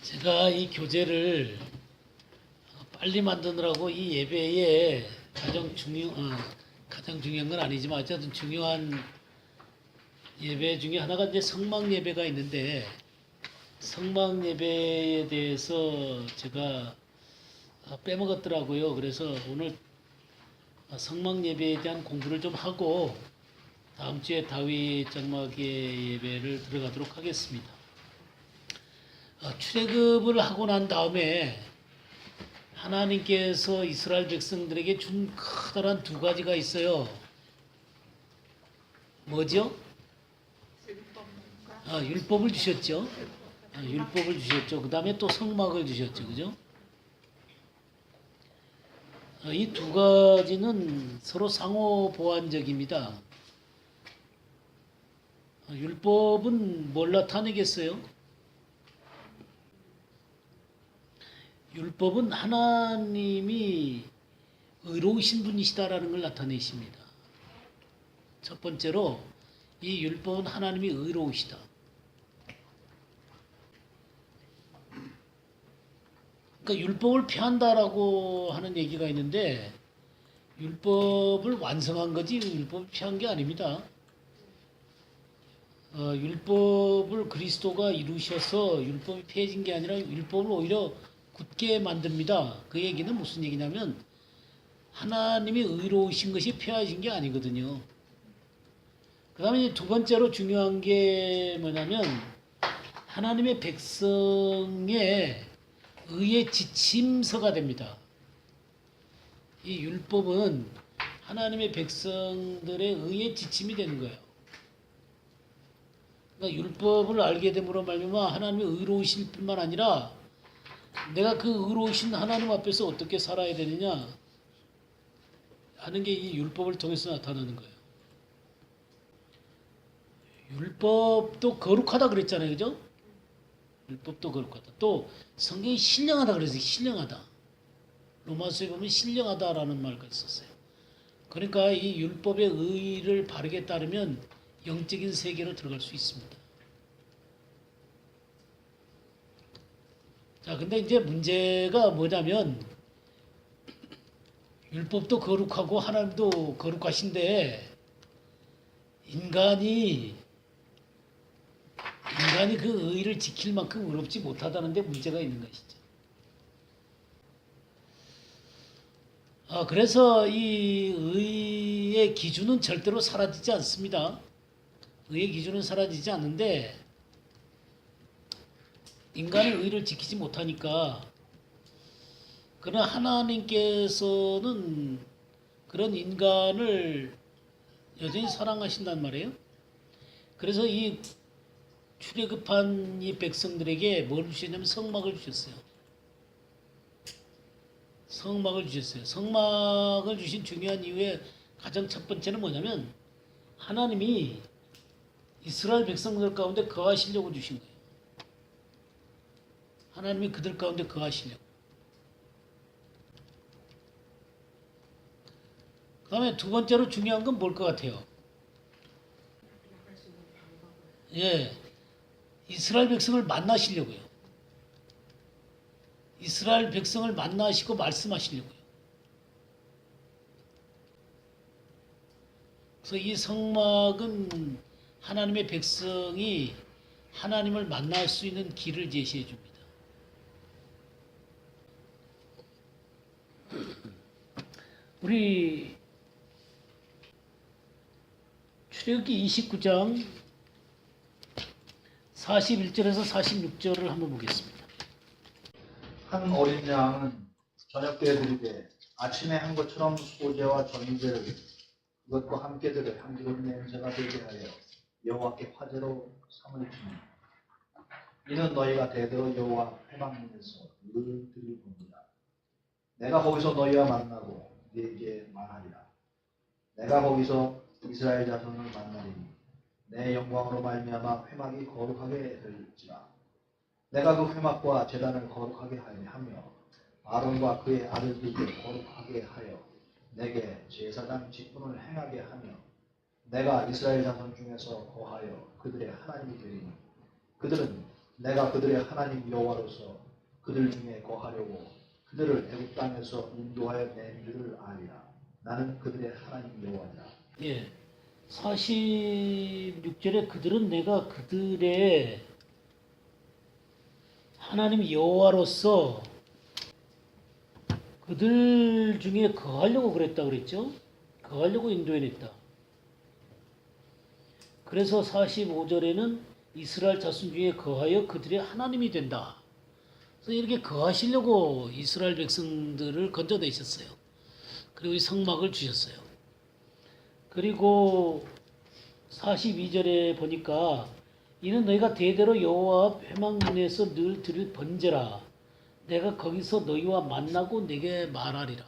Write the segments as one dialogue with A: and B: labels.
A: 제가 이 교재를 빨리 만드느라고 이 예배에 가장 중요한 건 아니지만 어쨌든 중요한 예배 중에 하나가 이제 성막 예배가 있는데 성막 예배에 대해서 제가 빼먹었더라고요. 그래서 오늘 성막 예배에 대한 공부를 좀 하고 다음 주에 다윗 장막의 예배를 들어가도록 하겠습니다. 출애굽을 하고 난 다음에 하나님께서 이스라엘 백성들에게 준 커다란 두 가지가 있어요. 뭐죠? 율법을 주셨죠. 율법을 주셨죠. 그 다음에 또 성막을 주셨죠. 그죠? 이 두 가지는 서로 상호 보완적입니다. 율법은 뭘 나타내겠어요? 율법은 하나님이 의로우신 분이시다라는 걸 나타내십니다. 첫 번째로 이 율법은 하나님이 의로우시다. 그러니까 율법을 폐한다라고 하는 얘기가 있는데 율법을 완성한 거지 율법을 폐한 게 아닙니다. 율법을 그리스도가 이루셔서 율법이 폐해진 게 아니라 율법을 오히려 굳게 만듭니다. 그 얘기는 무슨 얘기냐면 하나님이 의로우신 것이 폐해진 게 아니거든요. 그 다음에 두 번째로 중요한 게 뭐냐면 하나님의 백성의 의의 지침서가 됩니다. 이 율법은 하나님의 백성들의 의의 지침이 되는 거예요. 그러니까 율법을 알게 됨으로 말미암아 하나님의 의로우실 뿐만 아니라 내가 그 의로우신 하나님 앞에서 어떻게 살아야 되느냐 하는 게 이 율법을 통해서 나타나는 거예요. 율법도 거룩하다 그랬잖아요. 그죠? 율법도 거룩하다. 또 성경이 신령하다 그랬어요. 신령하다. 로마서에 보면 신령하다라는 말을 썼어요. 그러니까 이 율법의 의의를 바르게 따르면 영적인 세계로 들어갈 수 있습니다. 자, 근데 이제 문제가 뭐냐면 율법도 거룩하고 하나님도 거룩하신데 인간이 그 의의를 지킬 만큼 의롭지 못하다는 데 문제가 있는 것이죠. 그래서 이 의의 기준은 절대로 사라지지 않습니다. 의의 기준은 사라지지 않는데 인간의 의를 지키지 못하니까 그러나 하나님께서는 그런 인간을 여전히 사랑하신단 말이에요. 그래서 이 출애굽한 이 백성들에게 뭘 주셨냐면 성막을 주셨어요. 성막을 주셨어요. 성막을 주신 중요한 이유의 가장 첫 번째는 뭐냐면 하나님이 이스라엘 백성들 가운데 거하시려고 주신 거예요. 하나님이 그들 가운데 거하시려고. 그 다음에 두 번째로 중요한 건 뭘 것 같아요? 예, 이스라엘 백성을 만나시려고요. 이스라엘 백성을 만나시고 말씀하시려고요. 그래서 이 성막은 하나님의 백성이 하나님을 만날 수 있는 길을 제시해 줍니다. 우리 출애굽기 29장 41절에서 46절을 한번 보겠습니다.
B: 한 어린 양은 저녁때 드리되 아침에 한 것처럼 소제와 전제를 그것과 함께 들여 향기로운 냄새가 되게 하여 여호와께 화제로 삼을지니 이는 너희가 대대로 여호와 회막문에서 늘 드리옵니다. 내가 거기서 너희와 만나고 네게 말하리라. 내가 거기서 이스라엘 자손을 만나리니 내 영광으로 말미암아 회막이 거룩하게 될지라. 내가 그 회막과 제단을 거룩하게 하며 아론과 그의 아들들을 거룩하게 하여 내게 제사장 직분을 행하게 하며 내가 이스라엘 자손 중에서 거하여 그들의 하나님이 되리니 그들은 내가 그들의 하나님 여호와로서 그들 중에 거하려고 그들을 애굽 땅에서 인도하여 낸 줄을 알리라. 나는 그들의 하나님 여호와니라.
A: 예. 46절에 그들은 내가 그들의 하나님 여호와로서 그들 중에 거하려고 그랬다 그랬죠? 거하려고 인도해냈다. 그래서 45절에는 이스라엘 자손 중에 거하여 그들의 하나님이 된다. 그래서 이렇게 거하시려고 이스라엘 백성들을 건져내셨어요. 그리고 이 성막을 주셨어요. 그리고 42절에 보니까 이는 너희가 대대로 여호와 회막문에서 늘 드릴 번제라. 내가 거기서 너희와 만나고 내게 말하리라.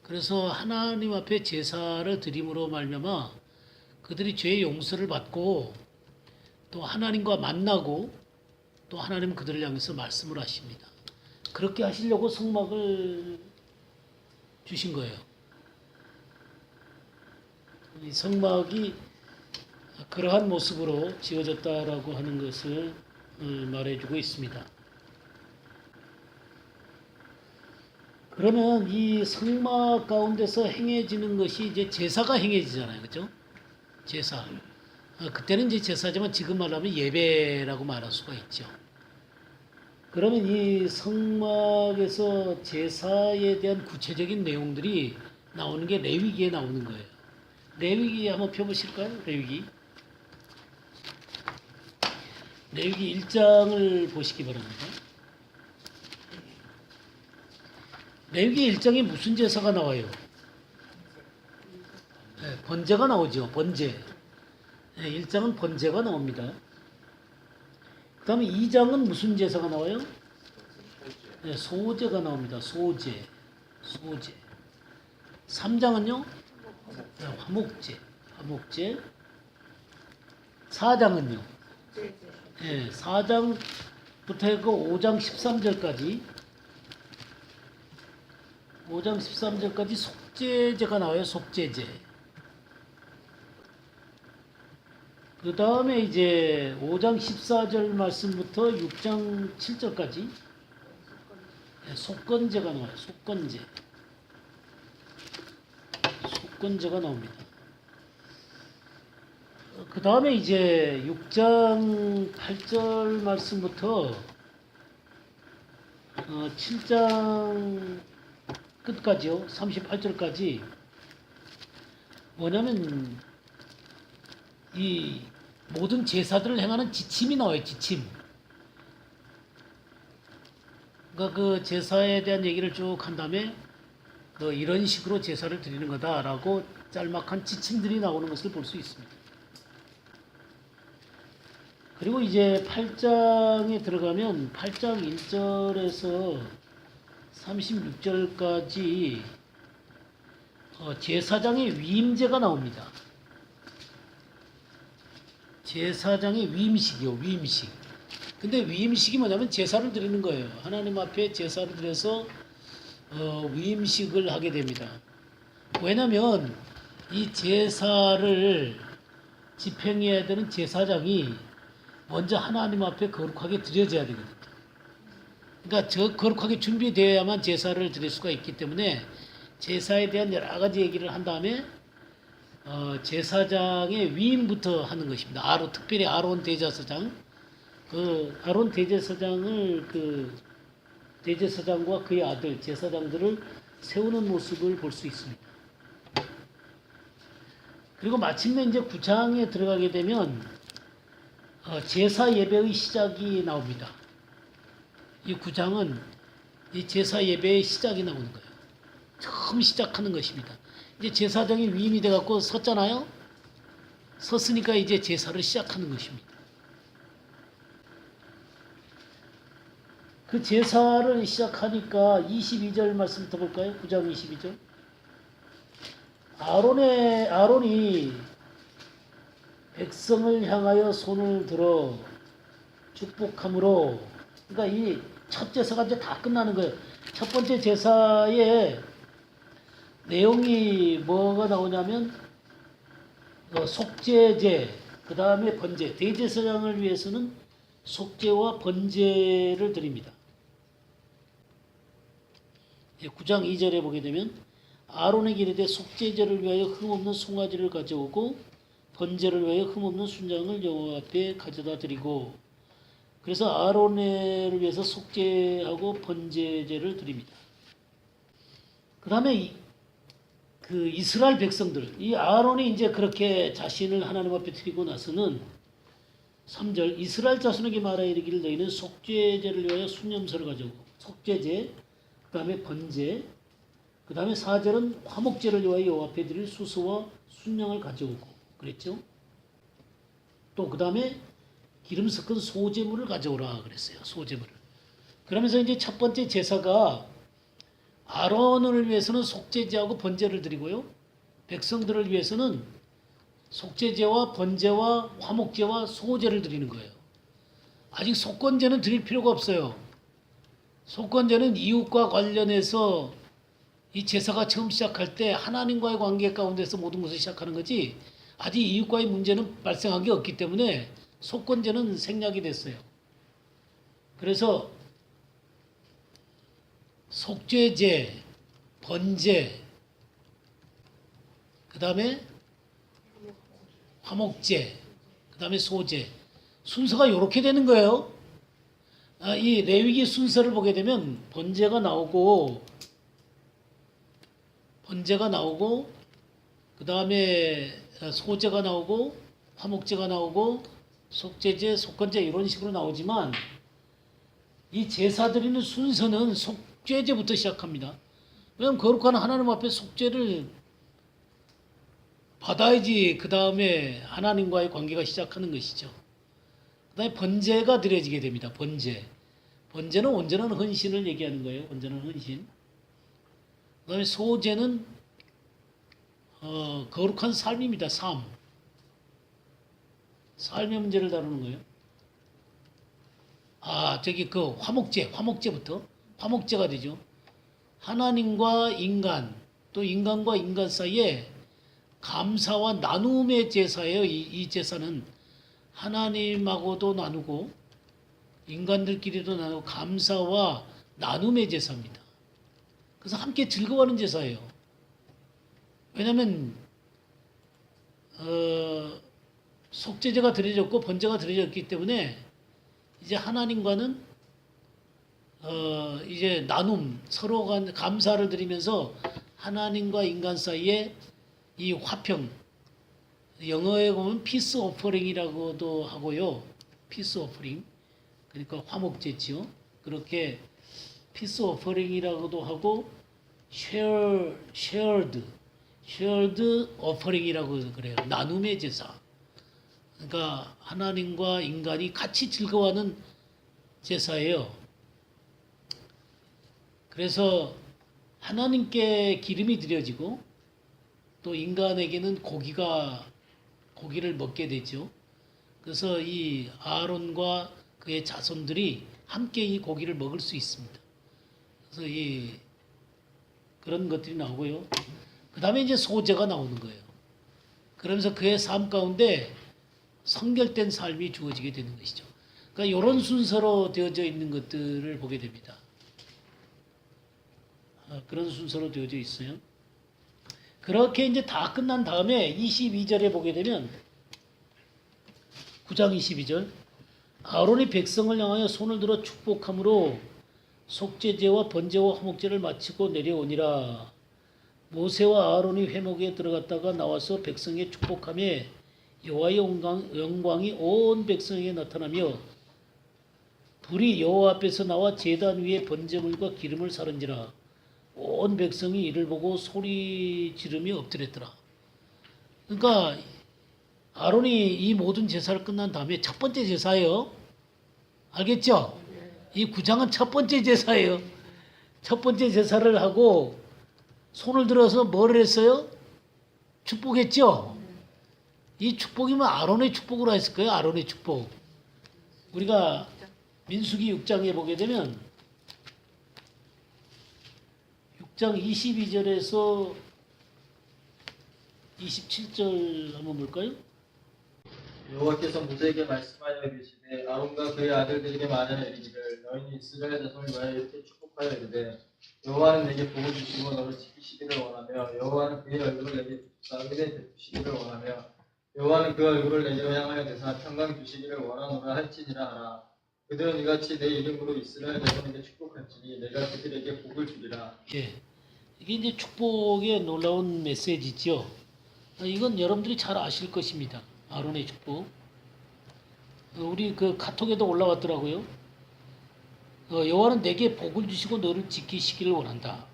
A: 그래서 하나님 앞에 제사를 드림으로 말미암아 그들이 죄의 용서를 받고 또 하나님과 만나고 또 하나님은 그들을 향해서 말씀을 하십니다. 그렇게 하시려고 성막을 주신 거예요. 이 성막이 그러한 모습으로 지어졌다라고 하는 것을 말해주고 있습니다. 그러면 이 성막 가운데서 행해지는 것이 이제 제사가 행해지잖아요. 그죠? 제사. 그때는 이제 제사지만 지금 말하면 예배라고 말할 수가 있죠. 그러면 이 성막에서 제사에 대한 구체적인 내용들이 나오는 게 레위기에 나오는 거예요. 레위기 한번 펴보실까요? 레위기 1장을 보시기 바랍니다. 레위기 1장에 무슨 제사가 나와요? 네, 번제가 나오죠. 번제. 네, 1장은 번제가 나옵니다. 그 다음에 2장은 무슨 제사가 나와요? 네, 소제가 나옵니다. 소제. 3장은요? 네, 화목제. 4장은요? 네, 4장부터 해서 5장 13절까지 속죄제가 나와요. 속죄제. 그 다음에 이제 5장 14절 말씀부터 6장 7절까지 속건제가 나와요. 속건제가 나옵니다. 그 다음에 이제 6장 8절 말씀부터 7장 끝까지요. 38절까지 뭐냐면 이 모든 제사들을 행하는 지침이 나와요. 지침. 그러니까 그 제사에 대한 얘기를 쭉 한 다음에 이런 식으로 제사를 드리는 거다라고 짤막한 지침들이 나오는 것을 볼 수 있습니다. 그리고 이제 8장에 들어가면 8장 1절에서 36절까지 제사장의 위임제가 나옵니다. 제사장의 위임식이요. 위임식. 근데 위임식이 뭐냐면 제사를 드리는 거예요. 하나님 앞에 제사를 드려서 위임식을 하게 됩니다. 왜냐하면 이 제사를 집행해야 되는 제사장이 먼저 하나님 앞에 거룩하게 드려져야 되거든요. 그러니까 저 거룩하게 준비되어야만 제사를 드릴 수가 있기 때문에 제사에 대한 여러 가지 얘기를 한 다음에 제사장의 위임부터 하는 것입니다. 특별히 아론 대제사장, 그 아론 대제사장을 대제사장과 그의 아들 제사장들을 세우는 모습을 볼 수 있습니다. 그리고 마침내 이제 9장에 들어가게 되면 제사 예배의 시작이 나옵니다. 이 9장은 이 제사 예배의 시작이 나오는 거예요. 처음 시작하는 것입니다. 이제 제사장이 위임이 돼갖고 섰잖아요. 섰으니까 이제 제사를 시작하는 것입니다. 그 제사를 시작하니까 22절 말씀부터 볼까요? 9장 22절. 아론이 백성을 향하여 손을 들어 축복함으로, 그러니까 이 첫 제사가 이제 다 끝나는 거예요. 첫 번째 제사의 내용이 뭐가 나오냐면 속죄제, 그 다음에 번제, 대제사장을 위해서는 속죄와 번제를 드립니다. 9장 2절에 보게 되면 아론에게 이르되 속죄제를 위하여 흠없는 송아지를 가져오고 번제를 위하여 흠없는 순장을 여호와 앞에 가져다 드리고, 그래서 아론을 위해서 속죄하고 번제제를 드립니다. 그 다음에 그 이스라엘 백성들, 이 아론이 이제 그렇게 자신을 하나님 앞에 드리고 나서는 3절 이스라엘 자손에게 말하여 이르기를 너희는 속죄제를 위하여 순염소를 가져오고, 속죄제, 그 다음에 번제, 그 다음에 4절은 화목제를 위하여 여호와 앞에 드릴 수소와 순양을 가져오고 그랬죠. 또 그 다음에 기름 섞은 소제물을 가져오라 그랬어요. 소제물을. 그러면서 이제 첫 번째 제사가 아론을 위해서는 속죄제하고 번제를 드리고요. 백성들을 위해서는 속죄제와 번제와 화목제와 소제를 드리는 거예요. 아직 속건제는 드릴 필요가 없어요. 속건제는 이웃과 관련해서 이 제사가 처음 시작할 때 하나님과의 관계 가운데서 모든 것을 시작하는 거지, 아직 이웃과의 문제는 발생한 게 없기 때문에 속건제는 생략이 됐어요. 그래서 속죄제, 번제, 그 다음에 화목제, 그 다음에 소제, 순서가 이렇게 되는 거예요. 이 레위기 순서를 보게 되면 번제가 나오고 그 다음에 소제가 나오고 화목제가 나오고 속죄제, 속건제 이런 식으로 나오지만 이 제사 드리는 순서는 속죄제부터 시작합니다. 왜냐하면 거룩한 하나님 앞에 속죄를 받아야지 그 다음에 하나님과의 관계가 시작하는 것이죠. 그 다음에 번제가 드려지게 됩니다. 번제는 온전한 헌신을 얘기하는 거예요. 온전한 헌신. 그 다음에 소제는 거룩한 삶입니다. 삶의 문제를 다루는 거예요. 그 화목제부터 화목제가 되죠. 하나님과 인간, 또 인간과 인간 사이에 감사와 나눔의 제사예요. 이 제사는 하나님하고도 나누고 인간들끼리도 나누고 감사와 나눔의 제사입니다. 그래서 함께 즐거워하는 제사예요. 왜냐하면 속죄제가 드려졌고 번제가 드려졌기 때문에 이제 하나님과는 이제 나눔, 서로 간 감사를 드리면서 하나님과 인간 사이에 이 화평, 영어에 보면 피스 오퍼링이라고도 하고요. 피스 오퍼링, 그러니까 화목제지요. 그렇게 피스 오퍼링이라고도 하고 shared 오퍼링이라고 그래요. 나눔의 제사. 그러니까 하나님과 인간이 같이 즐거워하는 제사예요. 그래서 하나님께 기름이 드려지고 또 인간에게는 고기를 먹게 되죠. 그래서 이 아론과 그의 자손들이 함께 이 고기를 먹을 수 있습니다. 그래서 그런 것들이 나오고요. 그 다음에 이제 소제가 나오는 거예요. 그러면서 그의 삶 가운데 성결된 삶이 주어지게 되는 것이죠. 그러니까 이런 순서로 되어져 있는 것들을 보게 됩니다. 그런 순서로 되어져 있어요. 그렇게 이제 다 끝난 다음에 22절에 보게 되면 9장 22절 아론이 백성을 향하여 손을 들어 축복함으로 속죄제와 번제와 화목제를 마치고 내려오니라. 모세와 아론이 회목에 들어갔다가 나와서 백성에 축복하며 여호와의 영광이 온 백성에게 나타나며 불이 여호와 앞에서 나와 제단 위에 번제물과 기름을 사른지라. 온 백성이 이를 보고 소리 지르며 엎드렸더라. 그러니까 아론이 이 모든 제사를 끝난 다음에 첫 번째 제사예요. 알겠죠? 이 9장은 첫 번째 제사예요. 첫 번째 제사를 하고 손을 들어서 뭘 했어요? 축복했죠? 이 축복이면 아론의 축복으로 했을 거예요. 아론의 축복. 우리가 민수기 6장에 보게 되면 6장 22절에서 27절 한번 볼까요?
C: 여호와께서 모세에게 말씀하여 이르시되 아론과 그의 아들들에게 말하여 이르기를 너희는 이스라엘 자손을 위하여 이렇게 축복하여 이르되 여호와는 내게 복을 주시고 너를 지키시기를 원하며 여호와는 그의 얼굴을 내게 비추사하게 베푸시기를 원하며 여호와는 그 얼굴을 내게로 향하여 대사 평강 주시기를 원하노라 할지니라 하라. 그들은 이같이 내 이름으로 이스라엘 자손에게 축복할지니 내가 그들에게 복을 주리라.
A: 예. 이게 이제 축복의 놀라운 메시지죠. 이건 여러분들이 잘 아실 것입니다. 아론의 축복. 우리 그 카톡에도 올라왔더라고요. 여호와는 내게 복을 주시고 너를 지키시기를 원한다.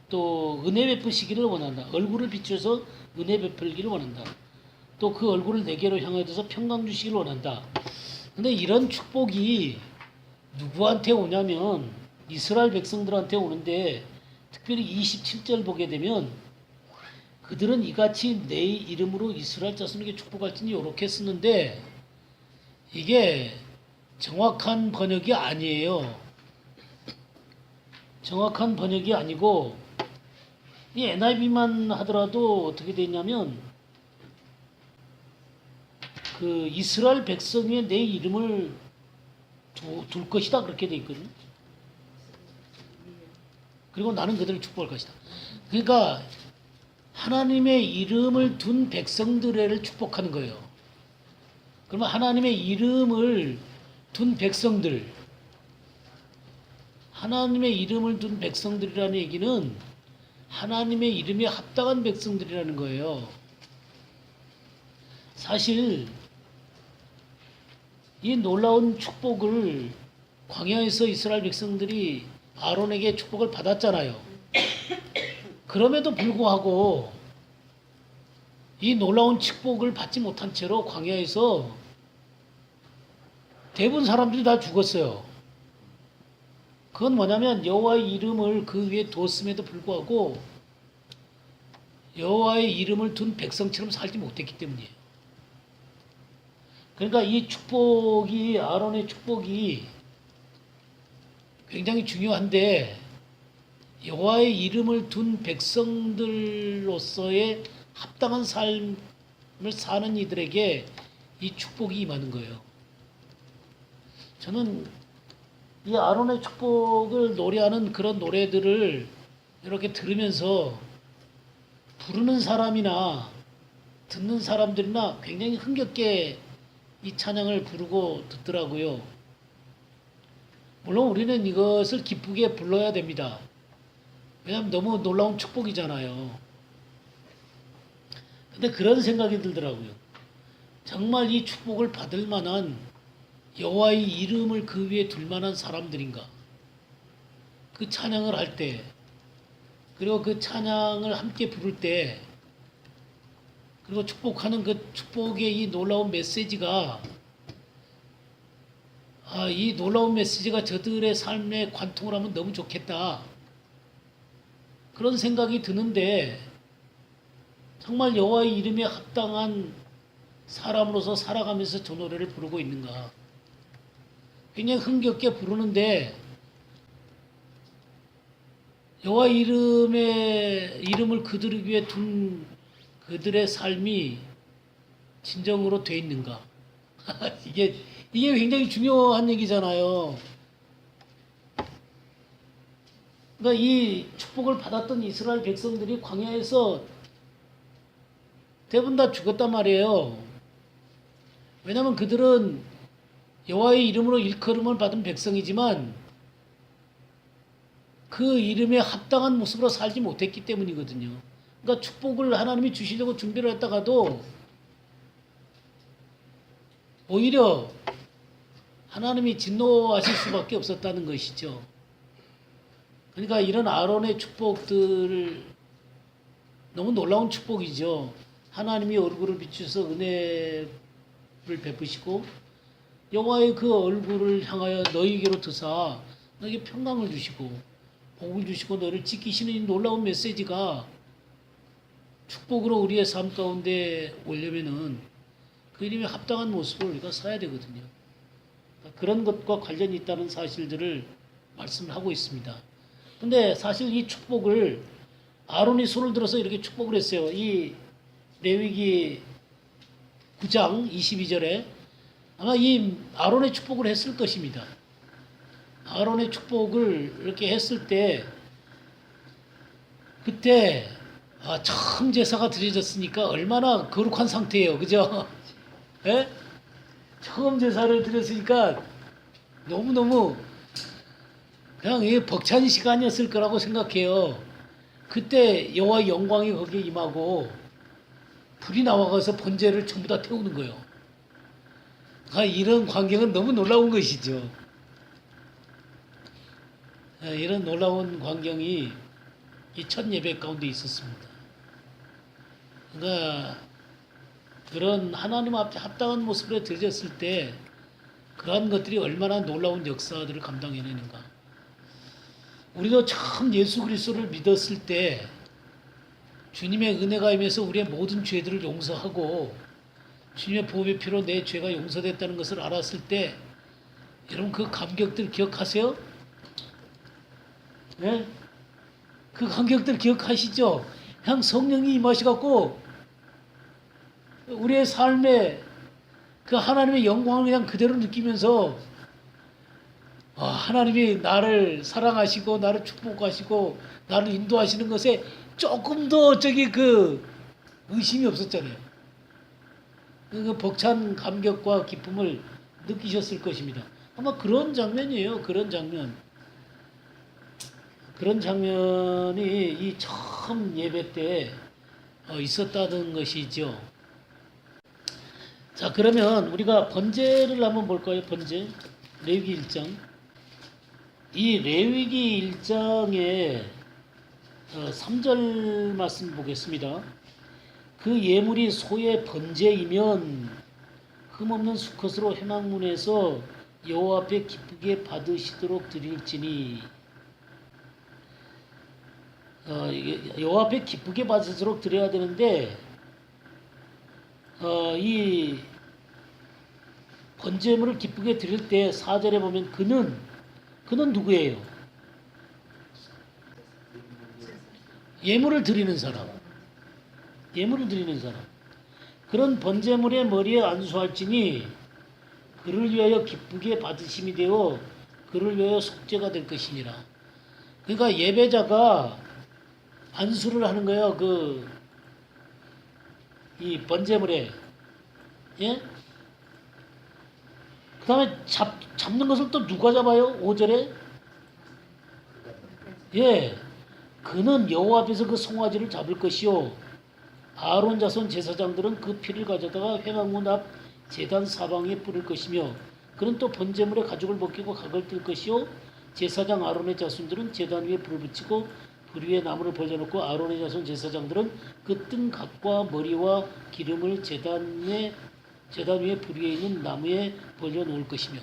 A: 또 은혜 베푸시기를 원한다. 얼굴을 비춰서 은혜 베풀기를 원한다. 또 그 얼굴을 내게로 향하여서 평강 주시기를 원한다. 근데 이런 축복이 누구한테 오냐면 이스라엘 백성들한테 오는데 특별히 27절 보게 되면 그들은 이같이 내 이름으로 이스라엘 자손에게 축복할지니 이렇게 쓰는데 이게 정확한 번역이 아니에요. 정확한 번역이 아니고 이 NIV만 하더라도 어떻게 되냐면 그 이스라엘 백성 위에 내 이름을 둘 것이다 그렇게 돼 있거든요. 그리고 나는 그들을 축복할 것이다. 그러니까 하나님의 이름을 둔 백성들을 축복하는 거예요. 그러면 하나님의 이름을 둔 백성들, 하나님의 이름을 둔 백성들이라는 얘기는 하나님의 이름에 합당한 백성들이라는 거예요. 사실 이 놀라운 축복을 광야에서 이스라엘 백성들이 아론에게 축복을 받았잖아요. 그럼에도 불구하고 이 놀라운 축복을 받지 못한 채로 광야에서 대부분 사람들이 다 죽었어요. 그건 뭐냐면 여호와의 이름을 그 위에 두었음에도 불구하고 여호와의 이름을 둔 백성처럼 살지 못했기 때문이에요. 그러니까 이 축복이 아론의 축복이 굉장히 중요한데 여호와의 이름을 둔 백성들로서의 합당한 삶을 사는 이들에게 이 축복이 임하는 거예요. 저는 이 아론의 축복을 노래하는 그런 노래들을 이렇게 들으면서 부르는 사람이나 듣는 사람들이나 굉장히 흥겹게 이 찬양을 부르고 듣더라고요. 물론 우리는 이것을 기쁘게 불러야 됩니다. 왜냐하면 너무 놀라운 축복이잖아요. 근데 그런 생각이 들더라고요. 정말 이 축복을 받을 만한 여호와의 이름을 그 위에 둘 만한 사람들인가? 그 찬양을 할 때, 그리고 그 찬양을 함께 부를 때, 그리고 축복하는 그 축복의 이 놀라운 메시지가 이 놀라운 메시지가 저들의 삶에 관통을 하면 너무 좋겠다. 그런 생각이 드는데 정말 여호와의 이름에 합당한 사람으로서 살아가면서 저 노래를 부르고 있는가. 굉장히 흥겹게 부르는데 여호와의 이름을 그들 위에 둔 그들의 삶이 진정으로 돼 있는가. 이게 굉장히 중요한 얘기잖아요. 그러니까 이 축복을 받았던 이스라엘 백성들이 광야에서 대부분 다 죽었단 말이에요. 왜냐하면 그들은 여호와의 이름으로 일컬음을 받은 백성이지만 그 이름에 합당한 모습으로 살지 못했기 때문이거든요. 그러니까 축복을 하나님이 주시려고 준비를 했다가도 오히려 하나님이 진노하실 수밖에 없었다는 것이죠. 그러니까 이런 아론의 축복들 너무 놀라운 축복이죠. 하나님이 얼굴을 비추셔서 은혜를 베푸시고 여호와의 그 얼굴을 향하여 너희에게로 드사 너에게 평강을 주시고 복을 주시고 너를 지키시는 이 놀라운 메시지가 축복으로 우리의 삶 가운데 오려면은 그 이름에 합당한 모습을 우리가 살아야 되거든요. 그런 것과 관련이 있다는 사실들을 말씀을 하고 있습니다. 근데 사실 이 축복을 아론이 손을 들어서 이렇게 축복을 했어요. 이 레위기 9장 22절에 아마 이 아론의 축복을 했을 것입니다. 아론의 축복을 이렇게 했을 때 그때 처음 제사가 드려졌으니까 얼마나 거룩한 상태예요. 그죠? 예? 처음 제사를 드렸으니까 너무너무 그냥 이 벅찬 시간이었을 거라고 생각해요. 그때 여호와의 영광이 거기에 임하고 불이 나와가서 번제를 전부 다 태우는 거예요. 이런 광경은 너무 놀라운 것이죠. 이런 놀라운 광경이 이 첫 예배 가운데 있었습니다. 그러니까 그런 하나님 앞에 합당한 모습으로 드려졌을 때 그러한 것들이 얼마나 놀라운 역사들을 감당해내는가. 우리도 처음 예수 그리스도를 믿었을 때 주님의 은혜가 임해서 우리의 모든 죄들을 용서하고 주님의 보혈의 피로 내 죄가 용서됐다는 것을 알았을 때 여러분 그 감격들 기억하세요? 네? 그 감격들 기억하시죠? 그냥 성령이 임하셔갖고 우리의 삶에 그 하나님의 영광을 그냥 그대로 느끼면서 하나님이 나를 사랑하시고 나를 축복하시고 나를 인도하시는 것에 조금 더 그 의심이 없었잖아요. 그 벅찬 감격과 기쁨을 느끼셨을 것입니다. 아마 그런 장면이에요. 그런 장면. 그런 장면이 이 처음 예배 때 있었다는 것이죠. 자, 그러면 우리가 번제를 한번 볼까요? 번제. 레위기 1장. 이 레위기 1장의 3절 말씀 보겠습니다. 그 예물이 소의 번제이면 흠없는 수컷으로 회막문에서 여호와 앞에 기쁘게 받으시도록 드릴지니 여호와 앞에 기쁘게 받으시도록 드려야 되는데 이 번제물을 기쁘게 드릴 때 4절에 보면 그는 누구예요? 예물을 드리는 사람. 예물을 드리는 사람. 그런 번제물의 머리에 안수할지니 그를 위하여 기쁘게 받으심이 되어 그를 위하여 속죄가 될 것이니라. 그러니까 예배자가 안수를 하는 거예요. 이 번제물에. 예? 그 다음에 잡는 것을 또 누가 잡아요? 5절에? 예. 그는 여호와 앞에서 그 송아지를 잡을 것이요. 아론 자손 제사장들은 그 피를 가져다가 회막문 앞 제단 사방에 뿌릴 것이며 그는 또 번제물의 가죽을 벗기고 각을 뜰 것이요. 제사장 아론의 자손들은 제단 위에 불을 붙이고 불 위에 나무를 벌려놓고 아론의 자손 제사장들은 그 뜬 각과 머리와 기름을 제단 위에 불 위에 있는 나무에 벌려놓을 것이며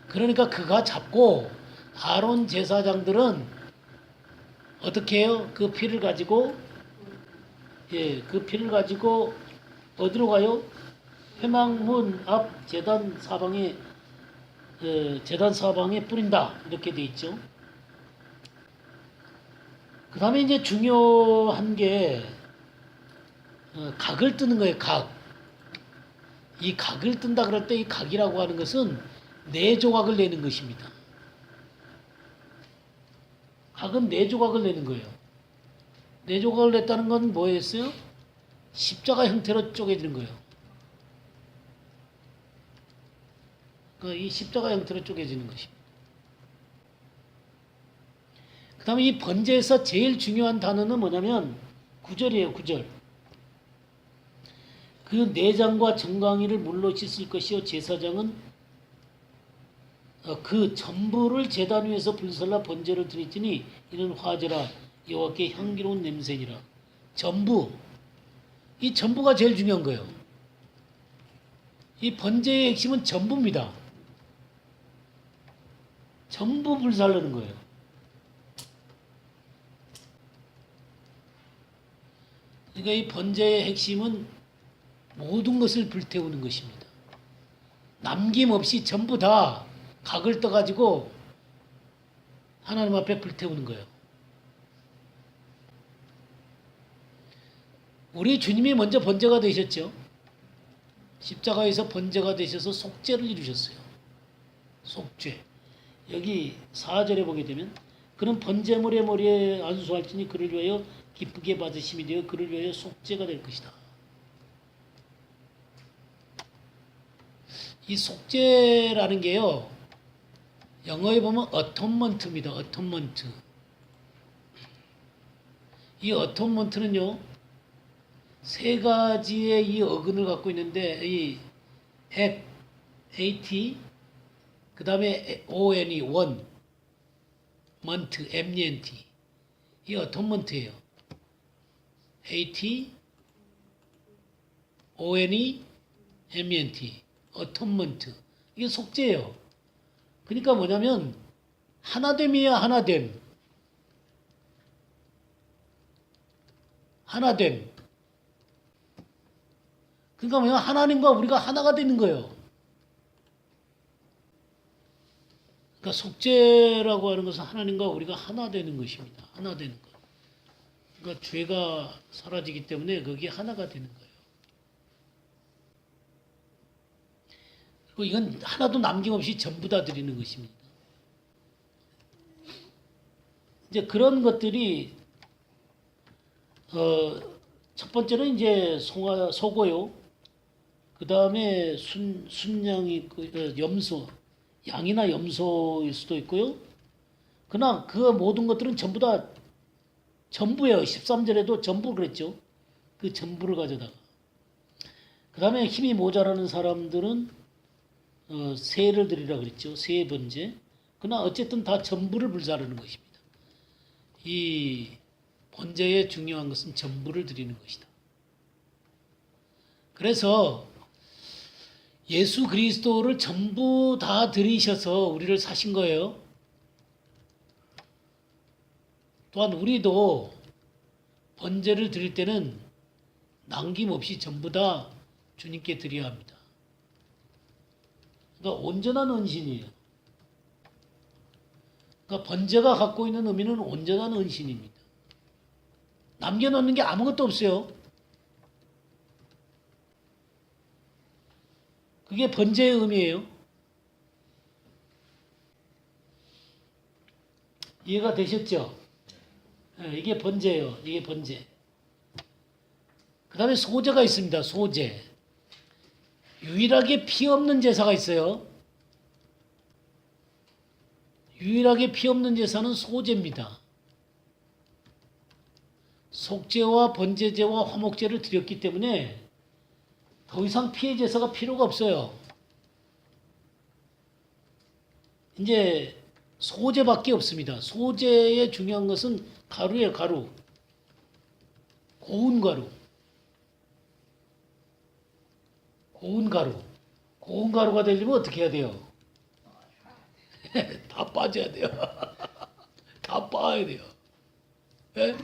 A: 그러니까 그가 잡고 아론 제사장들은 어떻게 해요? 그 피를 가지고 어디로 가요? 회막문 앞 제단 사방에 뿌린다 이렇게 돼 있죠. 그 다음에 이제 중요한 게 각을 뜨는 거예요. 각. 이 각을 뜬다 그럴 때 이 각이라고 하는 것은 4조각을 내는 것입니다. 각은 4조각을 내는 거예요. 4조각을 냈다는 건 뭐였어요? 십자가 형태로 쪼개지는 거예요. 이 십자가 형태로 쪼개지는 것입니다. 그 다음에 이 번제에서 제일 중요한 단어는 뭐냐면 9절이에요. 9절. 그 내장과 정강이를 물로 씻을 것이요 제사장은 그 전부를 제단 위에서 불살라 번제를 드릴지니 이는 화제라 여호와께 향기로운 냄새니라. 전부. 이 전부가 제일 중요한 거예요. 이 번제의 핵심은 전부입니다. 전부 불살르는 거예요. 그러니까 이 번제의 핵심은 모든 것을 불태우는 것입니다. 남김없이 전부 다 각을 떠가지고 하나님 앞에 불태우는 거예요. 우리 주님이 먼저 번제가 되셨죠. 십자가에서 번제가 되셔서 속죄를 이루셨어요. 속죄. 여기 4절에 보게 되면 그는 번제물의 머리에 안수할지니 그를 위하여 기쁘게 받으심이 되어 그를 위하여 속죄가 될 것이다. 이 속죄라는 게요, 영어에 보면 어톤먼트입니다. 어톤먼트. 이 어톤먼트는요, 세 가지의 이 어근을 갖고 있는데, 이 AT, 그 다음에 ONE, 원, 먼트, MENT. 이 어톤먼트예요. AT, ONE, MENT. 어톤먼트. 이게 속죄예요. 그러니까 뭐냐면 하나됨이야. 하나됨. 하나됨. 그러니까 뭐냐, 하나님과 우리가 하나가 되는 거예요. 그러니까 속죄라고 하는 것은 하나님과 우리가 하나 되는 것입니다. 하나 되는 것. 그러니까 죄가 사라지기 때문에 거기에 하나가 되는 거예요. 그리고 이건 하나도 남김없이 전부 다 드리는 것입니다. 이제 그런 것들이 첫 번째는 이제 소고요. 그 다음에 순양이 있고, 염소, 양이나 염소일 수도 있고요. 그러나 그 모든 것들은 전부 다 전부예요. 13절에도 전부 그랬죠. 그 전부를 가져다가. 그 다음에 힘이 모자라는 사람들은 세를 드리라 그랬죠. 세 번째. 그러나 어쨌든 다 전부를 불사르는 것입니다. 이 번제의 중요한 것은 전부를 드리는 것이다. 그래서 예수 그리스도를 전부 다 드리셔서 우리를 사신 거예요. 또한 우리도 번제를 드릴 때는 남김없이 전부 다 주님께 드려야 합니다. 그러니까 온전한 헌신이에요. 그러니까 번제가 갖고 있는 의미는 온전한 헌신입니다. 남겨놓는 게 아무것도 없어요. 그게 번제의 의미예요. 이해가 되셨죠? 이게 번제예요. 이게 번제. 그 다음에 소제가 있습니다. 소제. 유일하게 피 없는 제사가 있어요. 유일하게 피 없는 제사는 소제입니다. 속죄와 번제제와 화목제를 드렸기 때문에 더 이상 피의 제사가 필요가 없어요. 이제 소제밖에 없습니다. 소제의 중요한 것은 가루예요. 가루. 고운 가루. 고운 가루. 고운 가루가 되려면 어떻게 해야 돼요? 다 빠져야 돼요. 다 빠야 돼요. 예?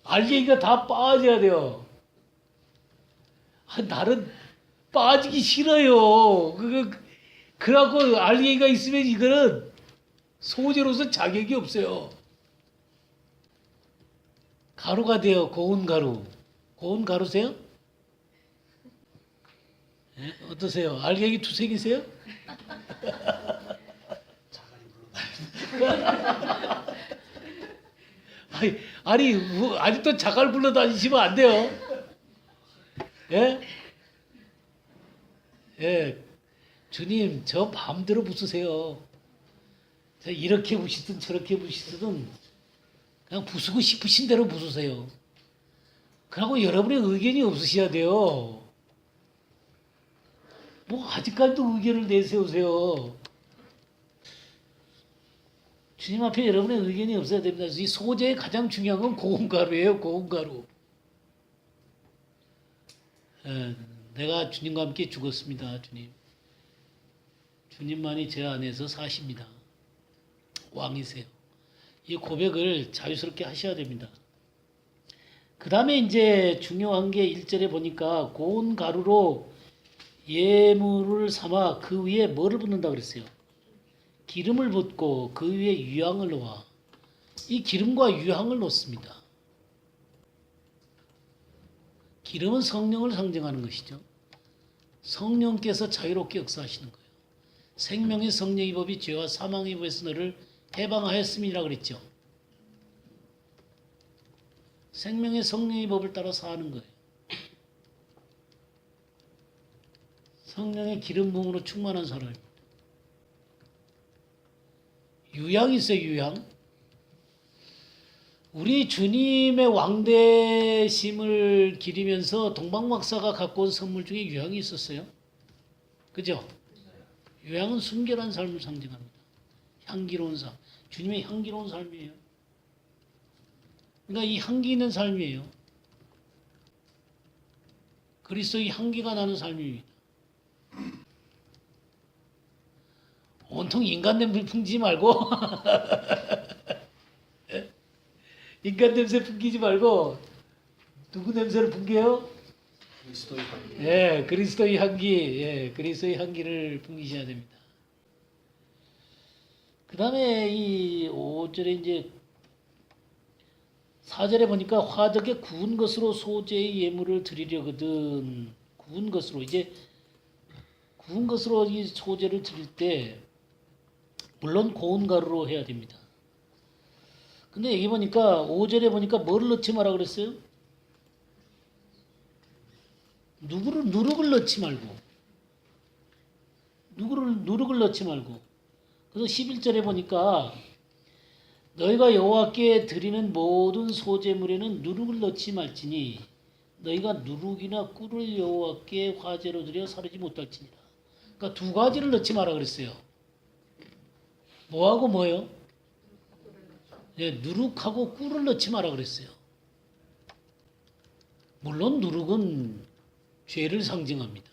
A: 알갱이가 다 빠져야 돼요. 나는 빠지기 싫어요. 그래갖고 알갱이가 있으면 이거는 소재로서 자격이 없어요. 가루가 돼요. 고운 가루. 고운 가루세요? 네? 어떠세요? 알갱이 투색이세요? 아니, 아직도 자갈 불러다니시면 안 돼요. 예? 예. 주님, 저 마음대로 부수세요. 저 이렇게 부시든 저렇게 부시든 그냥 부수고 싶으신 대로 부수세요. 그러고 여러분의 의견이 없으셔야 돼요. 뭐 아직까지도 의견을 내세우세요. 주님 앞에 여러분의 의견이 없어야 됩니다. 이 소제의 가장 중요한 건 고운 가루예요. 고운 가루. 내가 주님과 함께 죽었습니다. 주님. 주님만이 제 안에서 사십니다. 왕이세요. 이 고백을 자유스럽게 하셔야 됩니다. 그 다음에 이제 중요한 게 1절에 보니까 고운 가루로 예물을 삼아 그 위에 뭐를 붓는다 그랬어요? 기름을 붓고 그 위에 유향을 놓아. 이 기름과 유향을 놓습니다. 기름은 성령을 상징하는 것이죠. 성령께서 자유롭게 역사하시는 거예요. 생명의 성령의 법이 죄와 사망의 법에서 너를 해방하였음이라 그랬죠. 생명의 성령의 법을 따라 사는 거예요. 성령의 기름 부음으로 충만한 사람입니다. 유향이 있어요. 유향. 우리 주님의 왕대심을 기리면서 동방박사가 갖고 온 선물 중에 유향이 있었어요. 그죠? 유향은 순결한 삶을 상징합니다. 향기로운 삶. 주님의 향기로운 삶이에요. 그러니까 이 향기 있는 삶이에요. 그리스도의 향기가 나는 삶입니다. 온통 인간 냄새 풍기지 말고 인간 냄새 풍기지 말고 누구 냄새를 풍겨요?
B: 그리스도의 향기.
A: 예, 그리스도의 향기, 예, 그리스도의 향기를 풍기셔야 됩니다. 그 다음에 이 5절에 이제 4절에 보니까 화덕에 구운 것으로 소재의 예물을 드리려거든. 구운 것으로 이제 구운 것으로 이 소재를 드릴 때 물론 고운 가루로 해야 됩니다. 근데 여기 보니까 5절에 보니까 뭐를 넣지 마라 그랬어요? 누룩을 넣지 말고 누룩을 넣지 말고 그래서 11절에 보니까 너희가 여호와께 드리는 모든 소재물에는 누룩을 넣지 말지니 너희가 누룩이나 꿀을 여호와께 화제로 드려 사르지 못할지니라. 그러니까 두 가지를 넣지 마라 그랬어요. 뭐하고 뭐요? 네, 누룩하고 꿀을 넣지 마라 그랬어요. 물론 누룩은 죄를 상징합니다.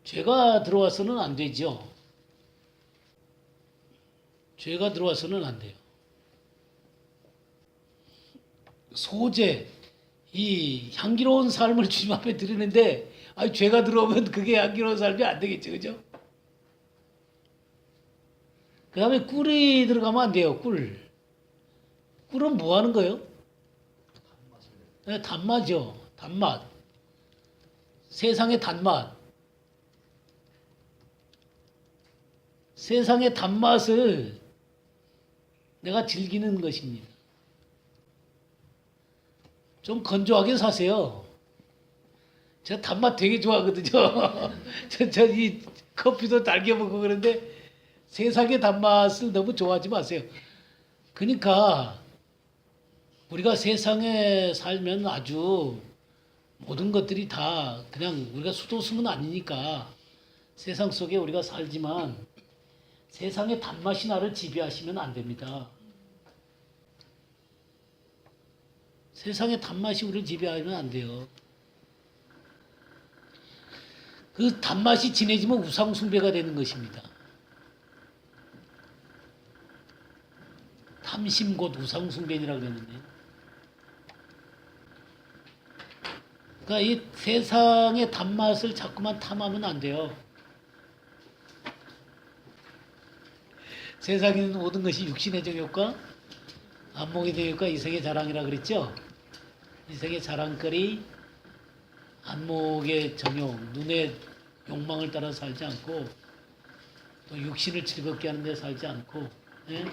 A: 죄가 들어와서는 안 되죠. 죄가 들어와서는 안 돼요. 소재, 이 향기로운 삶을 주님 앞에 드리는데 죄가 들어오면 그게 향기로운 삶이 안 되겠죠. 그죠? 그 다음에 꿀이 들어가면 안 돼요. 꿀은 뭐 하는 거예요? 네, 단맛이요. 단맛. 세상의 단맛. 세상의 단맛을 내가 즐기는 것입니다. 좀 건조하게 사세요. 제가 단맛 되게 좋아하거든요. 저 이 커피도 달겨 먹고 그런데 세상의 단맛을 너무 좋아하지 마세요. 그러니까 우리가 세상에 살면 아주 모든 것들이 다 그냥 우리가 수도승은 아니니까 세상 속에 우리가 살지만 세상의 단맛이 나를 지배하시면 안 됩니다. 세상의 단맛이 우리를 지배하면 안 돼요. 그 단맛이 진해지면 우상숭배가 되는 것입니다. 탐심 곧 우상숭배니라 그랬는데. 그러니까 이 세상의 단맛을 자꾸만 탐하면 안 돼요. 세상에 있는 모든 것이 육신의 정욕과 안목의 정욕과 이생의 자랑이라 그랬죠. 이생의 자랑거리, 안목의 정욕, 눈의 욕망을 따라 살지 않고 또 육신을 즐겁게 하는 데 살지 않고 예?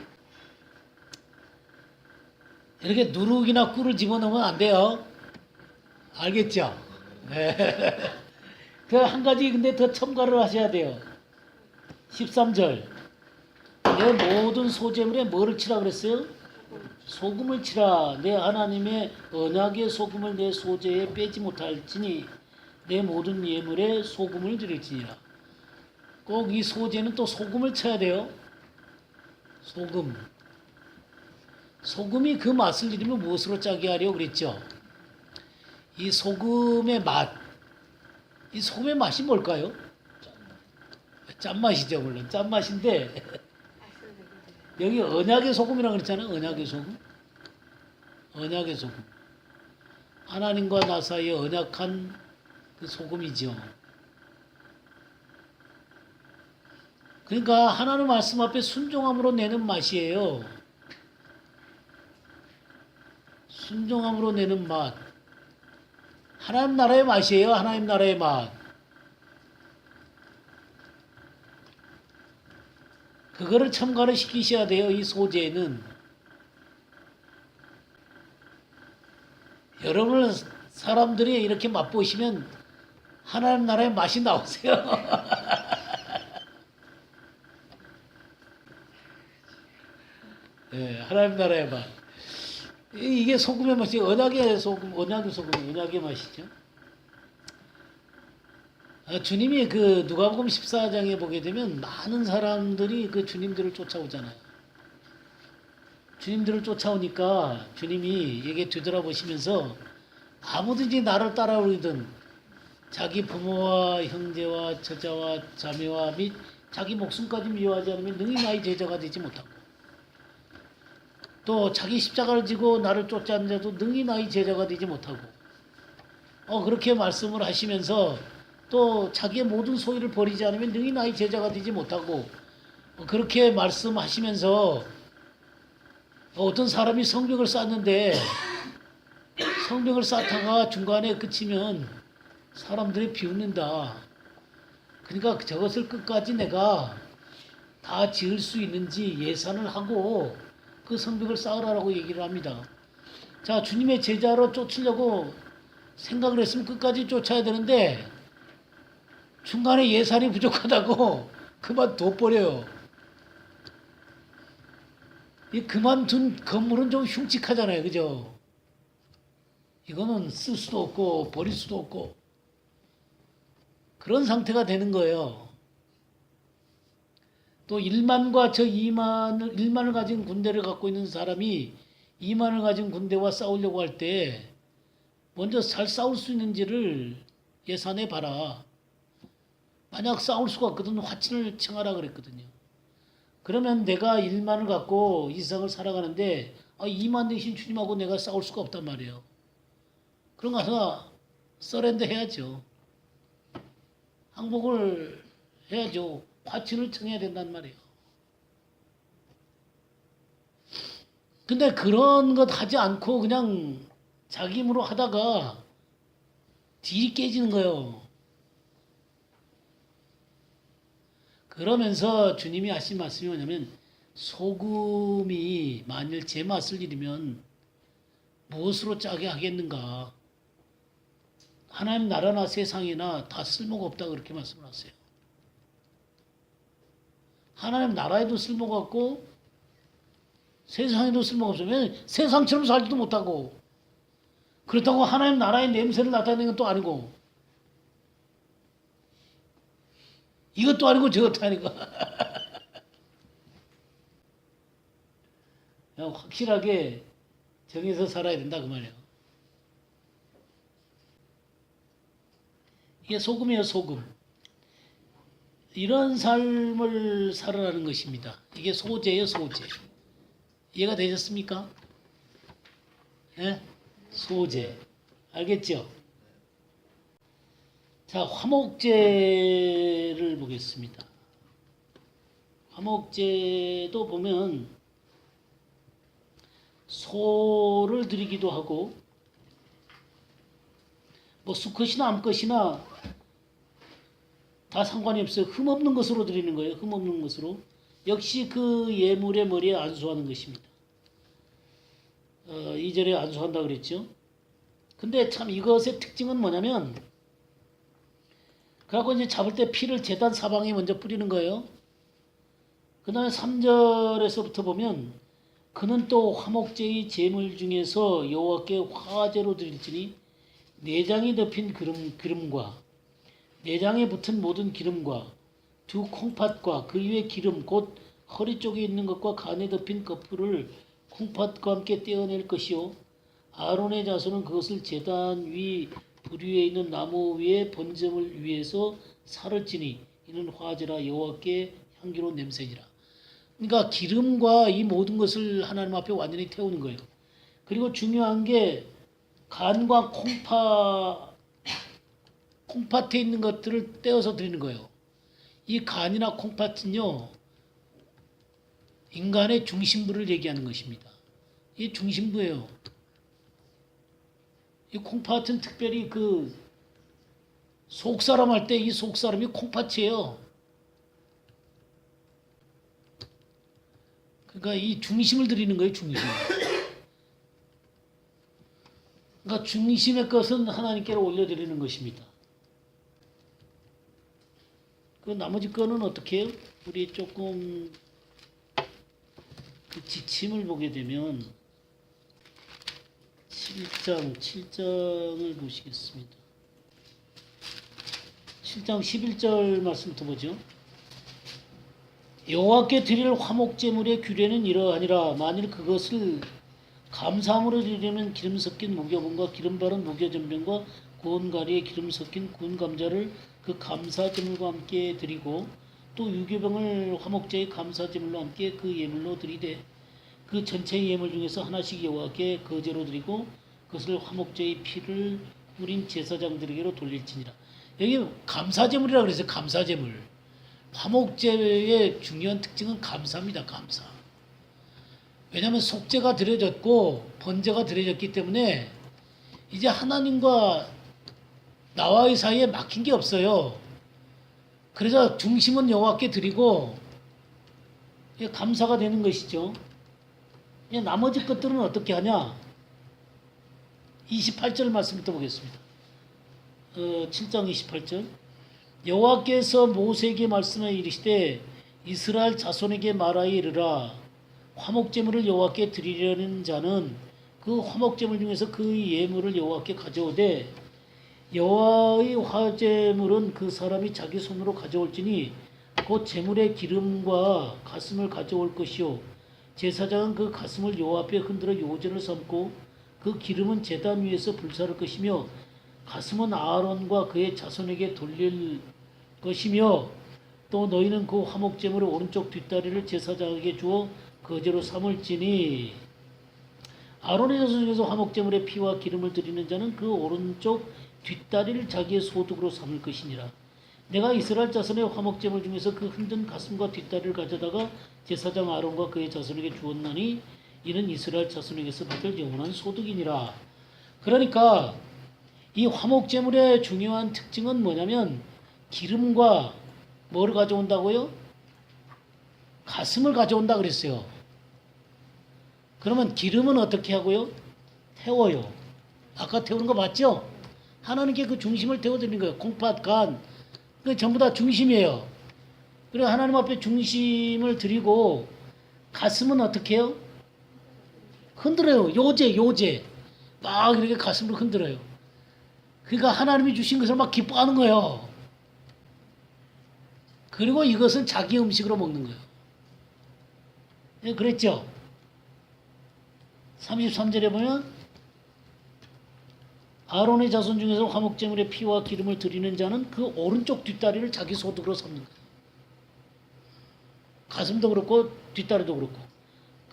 A: 이렇게 누룩이나 꿀을 집어넣으면 안 돼요. 알겠죠? 네. 그 한 가지 근데 더 첨가를 하셔야 돼요. 13절. 내 모든 소재물에 뭐를 치라 그랬어요? 소금을 치라. 내 하나님의 언약의 소금을 내 소재에 빼지 못할지니 내 모든 예물에 소금을 드릴지니라. 꼭 이 소재는 또 소금을 쳐야 돼요. 소금. 소금이 그 맛을 잃으면 무엇으로 짜게 하려 그랬죠? 이 소금의 맛. 이 소금의 맛이 뭘까요? 짠맛이죠, 물론. 짠맛인데 여기 언약의 소금이라고 그랬잖아요. 언약의 소금. 언약의 소금. 하나님과 나 사이에 언약한 그 소금이죠. 그러니까 하나님 말씀 앞에 순종함으로 내는 맛이에요. 순종함으로 내는 맛. 하나님 나라의 맛이에요. 하나님 나라의 맛. 그거를 첨가를 시키셔야 돼요. 이 소재는. 여러분 사람들이 이렇게 맛보시면 하나님 나라의 맛이 나오세요. 네, 하나님 나라의 맛. 이게 소금의 맛이 언약의 소금, 언약의 맛이죠. 주님이 그 누가복음 14장에 보게 되면 많은 사람들이 그 주님들을 쫓아오잖아요. 주님들을 쫓아오니까 주님이 이게 뒤돌아보시면서 아무든지 나를 따라오리든 자기 부모와 형제와 처자와 자매와 및 자기 목숨까지 미워하지 않으면 능히 나의 제자가 되지 못하고 또 자기 십자가를 지고 나를 쫓아오는 자도 능히 나의 제자가 되지 못하고 그렇게 말씀을 하시면서 또 자기의 모든 소유를 버리지 않으면 능히 나의 제자가 되지 못하고 그렇게 말씀하시면서 어떤 사람이 성벽을 쌓는데 성벽을 쌓다가 중간에 그치면 사람들이 비웃는다. 그러니까 저것을 끝까지 내가 다 지을 수 있는지 예산을 하고 그 성벽을 쌓으라고 얘기를 합니다. 자, 주님의 제자로 쫓으려고 생각을 했으면 끝까지 쫓아야 되는데 중간에 예산이 부족하다고 그만둬버려요. 이 그만둔 건물은 좀 흉측하잖아요. 그죠? 이거는 쓸 수도 없고 버릴 수도 없고 그런 상태가 되는 거예요. 또 1만과 저 1만을 가진 군대를 갖고 있는 사람이 2만을 가진 군대와 싸우려고 할 때 먼저 잘 싸울 수 있는지를 예산해 봐라. 만약 싸울 수가 없거든 화친을 청하라 그랬거든요. 그러면 내가 1만을 갖고 이 세상을 살아가는데 2만 대신 주님하고 내가 싸울 수가 없단 말이에요. 그럼 가서 서렌더 해야죠. 항복을 해야죠. 화친을 청해야 된단 말이에요. 근데 그런 것 하지 않고 그냥 자기 힘으로 하다가 딜이 깨지는 거예요. 그러면서 주님이 하신 말씀이 뭐냐면 소금이 만일 제 맛을 잃으면 무엇으로 짜게 하겠는가. 하나님 나라나 세상이나 다 쓸모가 없다 그렇게 말씀을 하세요. 하나님 나라에도 쓸모가 없고 세상에도 쓸모가 없으면 세상처럼 살지도 못하고 그렇다고 하나님 나라의 냄새를 나타내는 것도 아니고 이것도 아니고 저것도 아니고 그냥 확실하게 정해서 살아야 된다 그 말이에요. 이게 소금이에요. 소금. 이런 삶을 살아라는 것입니다. 이게 소재예요. 소재. 이해가 되셨습니까? 네? 소재. 알겠죠? 자, 화목제를 보겠습니다. 화목제도 보면 소를 드리기도 하고 뭐 수컷이나 암컷이나 다 상관이 없어요. 흠없는 것으로 드리는 거예요. 흠없는 것으로. 역시 그 예물의 머리에 안수하는 것입니다. 2절에 안수한다 그랬죠. 근데 참 이것의 특징은 뭐냐면 그래갖고 이제 잡을 때 피를 제단 사방에 먼저 뿌리는 거예요. 그 다음에 3절에서부터 보면 그는 또 화목제의 제물 중에서 여호와께 화제로 드릴지니 내장이 덮인 기름과 내장에 붙은 모든 기름과 두 콩팥과 그 위에 기름 곧 허리 쪽에 있는 것과 간에 덮인 거풀을 콩팥과 함께 떼어낼 것이요 아론의 자손은 그것을 제단 위 불 위에 있는 나무 위에 번점을 위해서 살을 찌니 이는 화제라 여호와께 향기로운 냄새니라. 그러니까 기름과 이 모든 것을 하나님 앞에 완전히 태우는 거예요. 그리고 중요한 게 간과 콩팥에 있는 것들을 떼어서 드리는 거예요. 이 간이나 콩팥은요 인간의 중심부를 얘기하는 것입니다. 이 중심부예요. 이 콩팥은 특별히 그 속사람 할 때 이 속사람이 콩팥이에요. 그러니까 이 중심을 드리는 거예요, 중심. 그러니까 중심의 것은 하나님께로 올려드리는 것입니다. 그 나머지 거는 어떻게 해요? 우리 조금 그 지침을 보게 되면 7장을 보시겠습니다. 7장 11절 말씀부터 보죠. 여호와께 드릴 화목제물의 규례는 이러하니라. 만일 그것을 감사함으로 드리려면 기름 섞인 무교분과 기름 바른 무교전병과 고운 가리에 기름 섞인 구운 감자를 그 감사제물과 함께 드리고 또 유교병을 화목제의 감사제물로 함께 그 예물로 드리되 그 전체의 예물 중에서 하나씩 여호와께 거제로 드리고 그것을 화목제의 피를 뿌린 제사장들에게로 돌릴지니라. 여기 감사제물이라고 그랬어요. 감사제물. 화목제의 중요한 특징은 감사입니다. 감사. 왜냐하면 속죄가 드려졌고 번제가 드려졌기 때문에 이제 하나님과 나와의 사이에 막힌 게 없어요. 그래서 중심은 여호와께 드리고 감사가 되는 것이죠. 나머지 것들은 어떻게 하냐? 28절 말씀부터 보겠습니다. 7장 28절. 여호와께서 모세에게 말씀하여 이르시되 이스라엘 자손에게 말하여 이르라. 화목제물을 여호와께 드리려는 자는 그 화목제물 중에서 그 예물을 여호와께 가져오되 여호와의 화제물은 그 사람이 자기 손으로 가져올지니 곧 제물의 기름과 가슴을 가져올 것이요 제사장은 그 가슴을 여호와 앞에 흔들어 요제를 삼고 그 기름은 제단 위에서 불사를 것이며 가슴은 아론과 그의 자손에게 돌릴 것이며 또 너희는 그 화목제물의 오른쪽 뒷다리를 제사장에게 주어 거제로 삼을지니 아론의 자손 중에서 화목제물의 피와 기름을 드리는 자는 그 오른쪽 뒷다리를 자기의 소득으로 삼을 것이니라. 내가 이스라엘 자손의 화목제물 중에서 그 흔든 가슴과 뒷다리를 가져다가 제사장 아론과 그의 자손에게 주었나니 이는 이스라엘 자손에게서 받을 영원한 소득이니라. 그러니까 이 화목제물의 중요한 특징은 뭐냐면 기름과 뭐를 가져온다고요? 가슴을 가져온다 그랬어요. 그러면 기름은 어떻게 하고요? 태워요. 아까 태우는 거 맞죠? 하나님께 그 중심을 태워드리는 거예요. 콩팥, 간, 그 전부 다 중심이에요. 그리고 하나님 앞에 중심을 드리고 가슴은 어떻게 해요? 흔들어요. 요제 막 이렇게 가슴으로 흔들어요. 그러니까 하나님이 주신 것을 막 기뻐하는 거예요. 그리고 이것은 자기 음식으로 먹는 거예요. 예, 그랬죠? 33절에 보면 아론의 자손 중에서 화목제물의 피와 기름을 드리는 자는 그 오른쪽 뒷다리를 자기 소득으로 삼는 거예요. 가슴도 그렇고 뒷다리도 그렇고.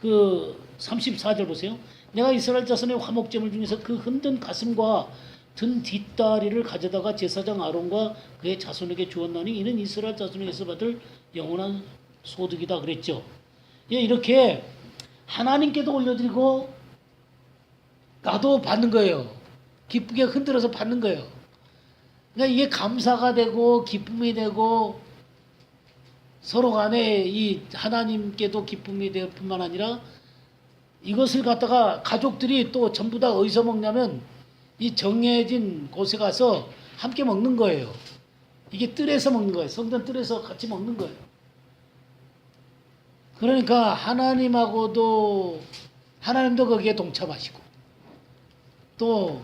A: 그 34절 보세요. 내가 이스라엘 자손의 화목제물 중에서 그 흔든 가슴과 든 뒷다리를 가져다가 제사장 아론과 그의 자손에게 주었나니 이는 이스라엘 자손에게서 받을 영원한 소득이다 그랬죠. 예, 이렇게 하나님께도 올려드리고 나도 받는 거예요. 기쁘게 흔들어서 받는 거예요. 그러니까 이게 감사가 되고 기쁨이 되고 서로 간에 이 하나님께도 기쁨이 될 뿐만 아니라 이것을 갖다가 가족들이 또 전부 다 어디서 먹냐면 이 정해진 곳에 가서 함께 먹는 거예요. 이게 뜰에서 먹는 거예요. 성전 뜰에서 같이 먹는 거예요. 그러니까 하나님하고도 하나님도 거기에 동참하시고 또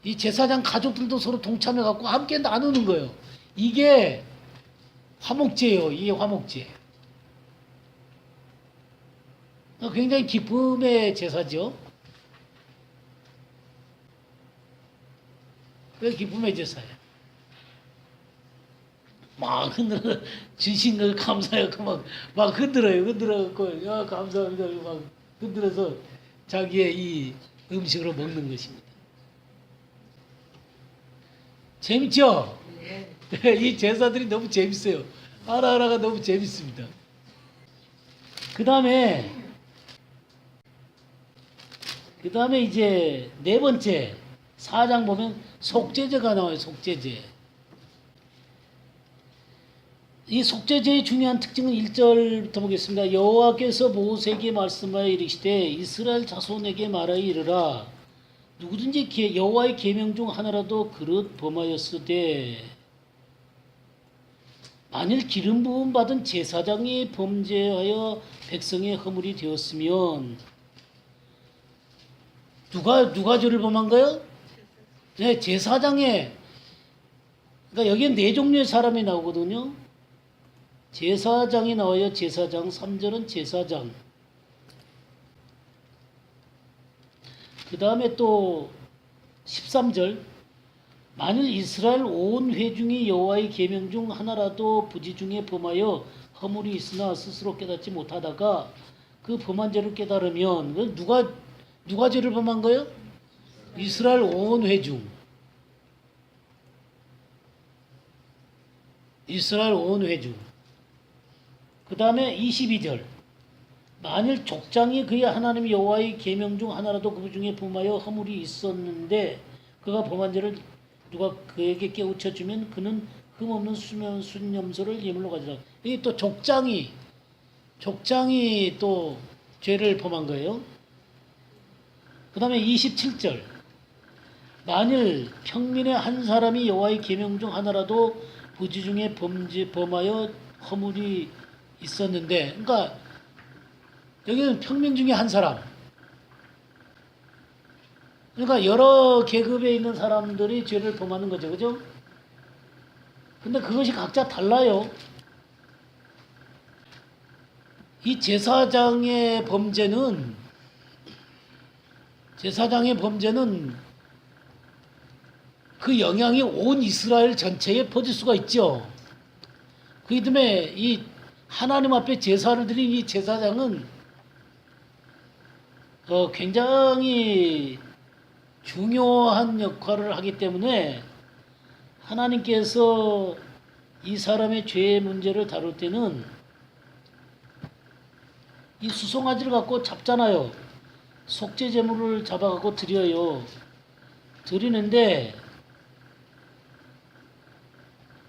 A: 이 제사장 가족들도 서로 동참해 갖고 함께 나누는 거예요. 이게 화목제예요. 이게 화목제. 굉장히 기쁨의 제사죠. 그 기쁨의 제사예요. 막 흔들어 주신 걸 감사하고 막 흔들어갖고 야 감사합니다 막 흔들어서 자기의 이 음식으로 먹는 것입니다. 재밌죠? 네. 이 제사들이 너무 재밌어요. 하나하나가 너무 재밌습니다. 그 다음에 그 다음에 이제 네 번째 4장 보면 속죄제가 나와요. 속죄제. 이 속죄제의 중요한 특징은 1절부터 보겠습니다. 여호와께서 모세에게 말씀하여 이르시되 이스라엘 자손에게 말하여 이르라. 누구든지 여호와의 계명 중 하나라도 그릇 범하였으되 만일 기름 부음 받은 제사장이 범죄하여 백성의 허물이 되었으면 누가 죄를 범한 거예요? 네, 제사장의. 그러니까 여기에 네 종류의 사람이 나오거든요. 제사장이 나와요. 제사장. 3절은 제사장. 그 다음에 또 13절 만일 이스라엘 온 회중이 여호와의 계명 중 하나라도 부지 중에 범하여 허물이 있으나 스스로 깨닫지 못하다가 그 범한 죄를 깨달으면 누가 죄를 범한 거예요? 이스라엘 온 회중. 이스라엘 온 회중. 그 다음에 22절 만일 족장이 그의 하나님 여호와의 계명 중 하나라도 그 중에 범하여 허물이 있었는데 그가 범한 죄를 누가 그에게 깨우쳐 주면 그는 흠없는 순염소를 예물로 가져라. 이게 또 족장이 또 죄를 범한 거예요. 그 다음에 27절 만일 평민의 한 사람이 여호와의 계명 중 하나라도 부지 중에 범하여 허물이 있었는데, 그러니까 여기는 평민 중에 한 사람. 그러니까 여러 계급에 있는 사람들이 죄를 범하는 거죠, 그죠? 근데 그것이 각자 달라요. 이 제사장의 범죄는 그 영향이 온 이스라엘 전체에 퍼질 수가 있죠. 그렇기 때문에 이 하나님 앞에 제사를 드린 이 제사장은 굉장히 중요한 역할을 하기 때문에 하나님께서 이 사람의 죄의 문제를 다룰 때는 이 수송아지를 갖고 잡잖아요. 속죄 제물을 잡아갖고 드려요. 드리는데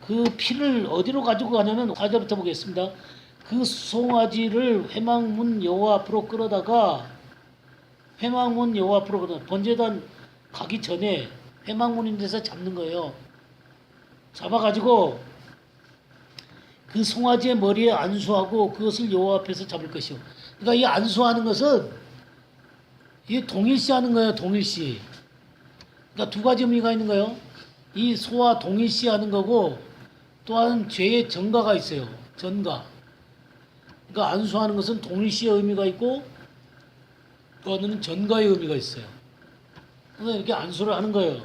A: 그 피를 어디로 가지고 가냐면 4절부터 보겠습니다. 그 수송아지를 회막문 여호와 앞으로 끌어다가 번제단 가기 전에 회막문인 데서 잡는 거예요. 잡아가지고 그 송아지의 머리에 안수하고 그것을 여호와 앞에서 잡을 것이요. 그러니까 이 안수하는 것은 이 동일시하는 거예요. 동일시. 그러니까 두 가지 의미가 있는 거예요. 이 소와 동일시하는 거고 또한 죄의 전가가 있어요. 전가. 그러니까 안수하는 것은 동일시의 의미가 있고 또 하나는 전가의 의미가 있어요. 그래서 이렇게 안수를 하는 거예요.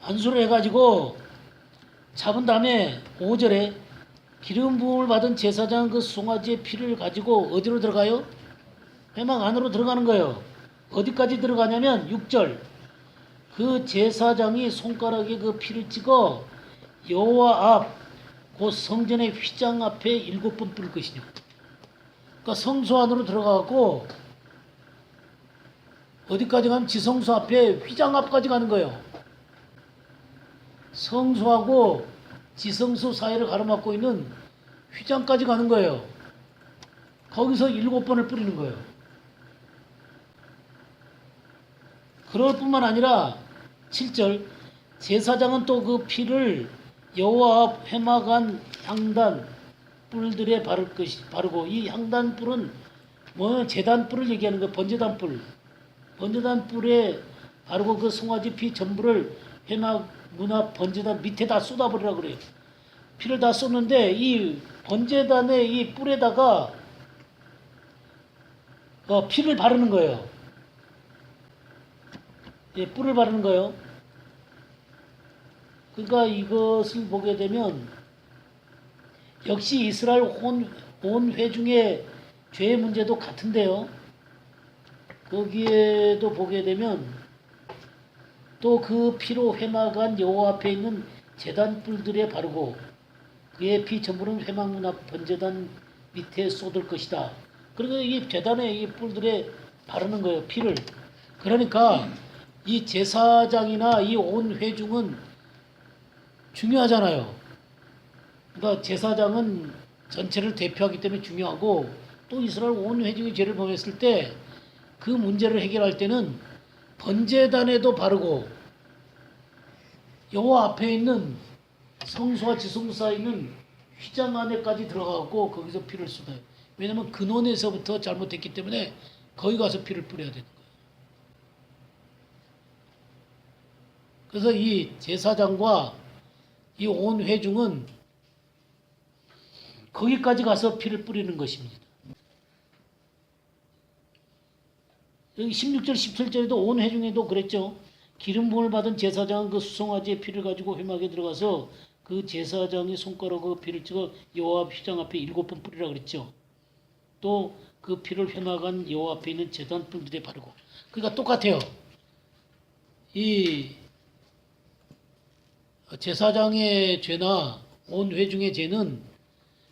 A: 안수를 해가지고 잡은 다음에 5절에 기름 부음을 받은 제사장은 그 송아지의 피를 가지고 어디로 들어가요? 회막 안으로 들어가는 거예요. 어디까지 들어가냐면 6절 그 제사장이 손가락에 그 피를 찍어 여호와 앞 곧 성전의 휘장 앞에 7번 뿌릴 것이냐. 그러니까 성소 안으로 들어가고 어디까지 가면 지성소 앞에 휘장 앞까지 가는 거예요. 성소하고 지성소 사이를 가로막고 있는 휘장까지 가는 거예요. 거기서 7번을 뿌리는 거예요. 그럴 뿐만 아니라 7절 제사장은 또 그 피를 여호와 앞 회막 안 향단 뿔들에 바르고 이 향단 뿔은 뭐 제단 뿔을 얘기하는 거예요. 번제단 뿔. 번제단 뿔에 바르고 그 송아지 피 전부를 회막 문 앞 번제단 밑에다 쏟아버리라 그래요. 피를 다 쏟는데 이 번제단의 이 뿔에다가 피를 바르는 거예요. 예, 뿔을 바르는 거예요. 그러니까 이것을 보게 되면 역시 이스라엘 온 회중의 죄의 문제도 같은데요. 거기에도 보게 되면 또 그 피로 회막안 여호와 앞에 있는 제단 뿔들에 바르고 그의 피 전부는 회막문 앞 번제단 밑에 쏟을 것이다. 그리고 이 제단의 이 뿔들에 바르는 거예요. 피를. 그러니까 이 제사장이나 이 온 회중은 중요하잖아요. 그러니까 제사장은 전체를 대표하기 때문에 중요하고 또 이스라엘 온 회중이 죄를 범했을 때 그 문제를 해결할 때는 번제단에도 바르고 여호와 앞에 있는 성소와 지성소 사이에 있는 휘장 안에까지 들어가고 거기서 피를 쏟아요. 왜냐하면 근원에서부터 잘못했기 때문에 거기 가서 피를 뿌려야 되는 거예요. 그래서 이 제사장과 이 온 회중은 거기까지 가서 피를 뿌리는 것입니다. 여기 16절, 17절에도 온 회중에도 그랬죠. 기름 부음을 받은 제사장은 그 수송아지의 피를 가지고 회막에 들어가서 그 제사장의 손가락으로 피를 찍어 여호와 휘장 앞에 7번 뿌리라 그랬죠. 또 그 피를 회막한 여호와 앞에 있는 제단 뿔들에 바르고. 그러니까 똑같아요. 이 제사장의 죄나 온 회중의 죄는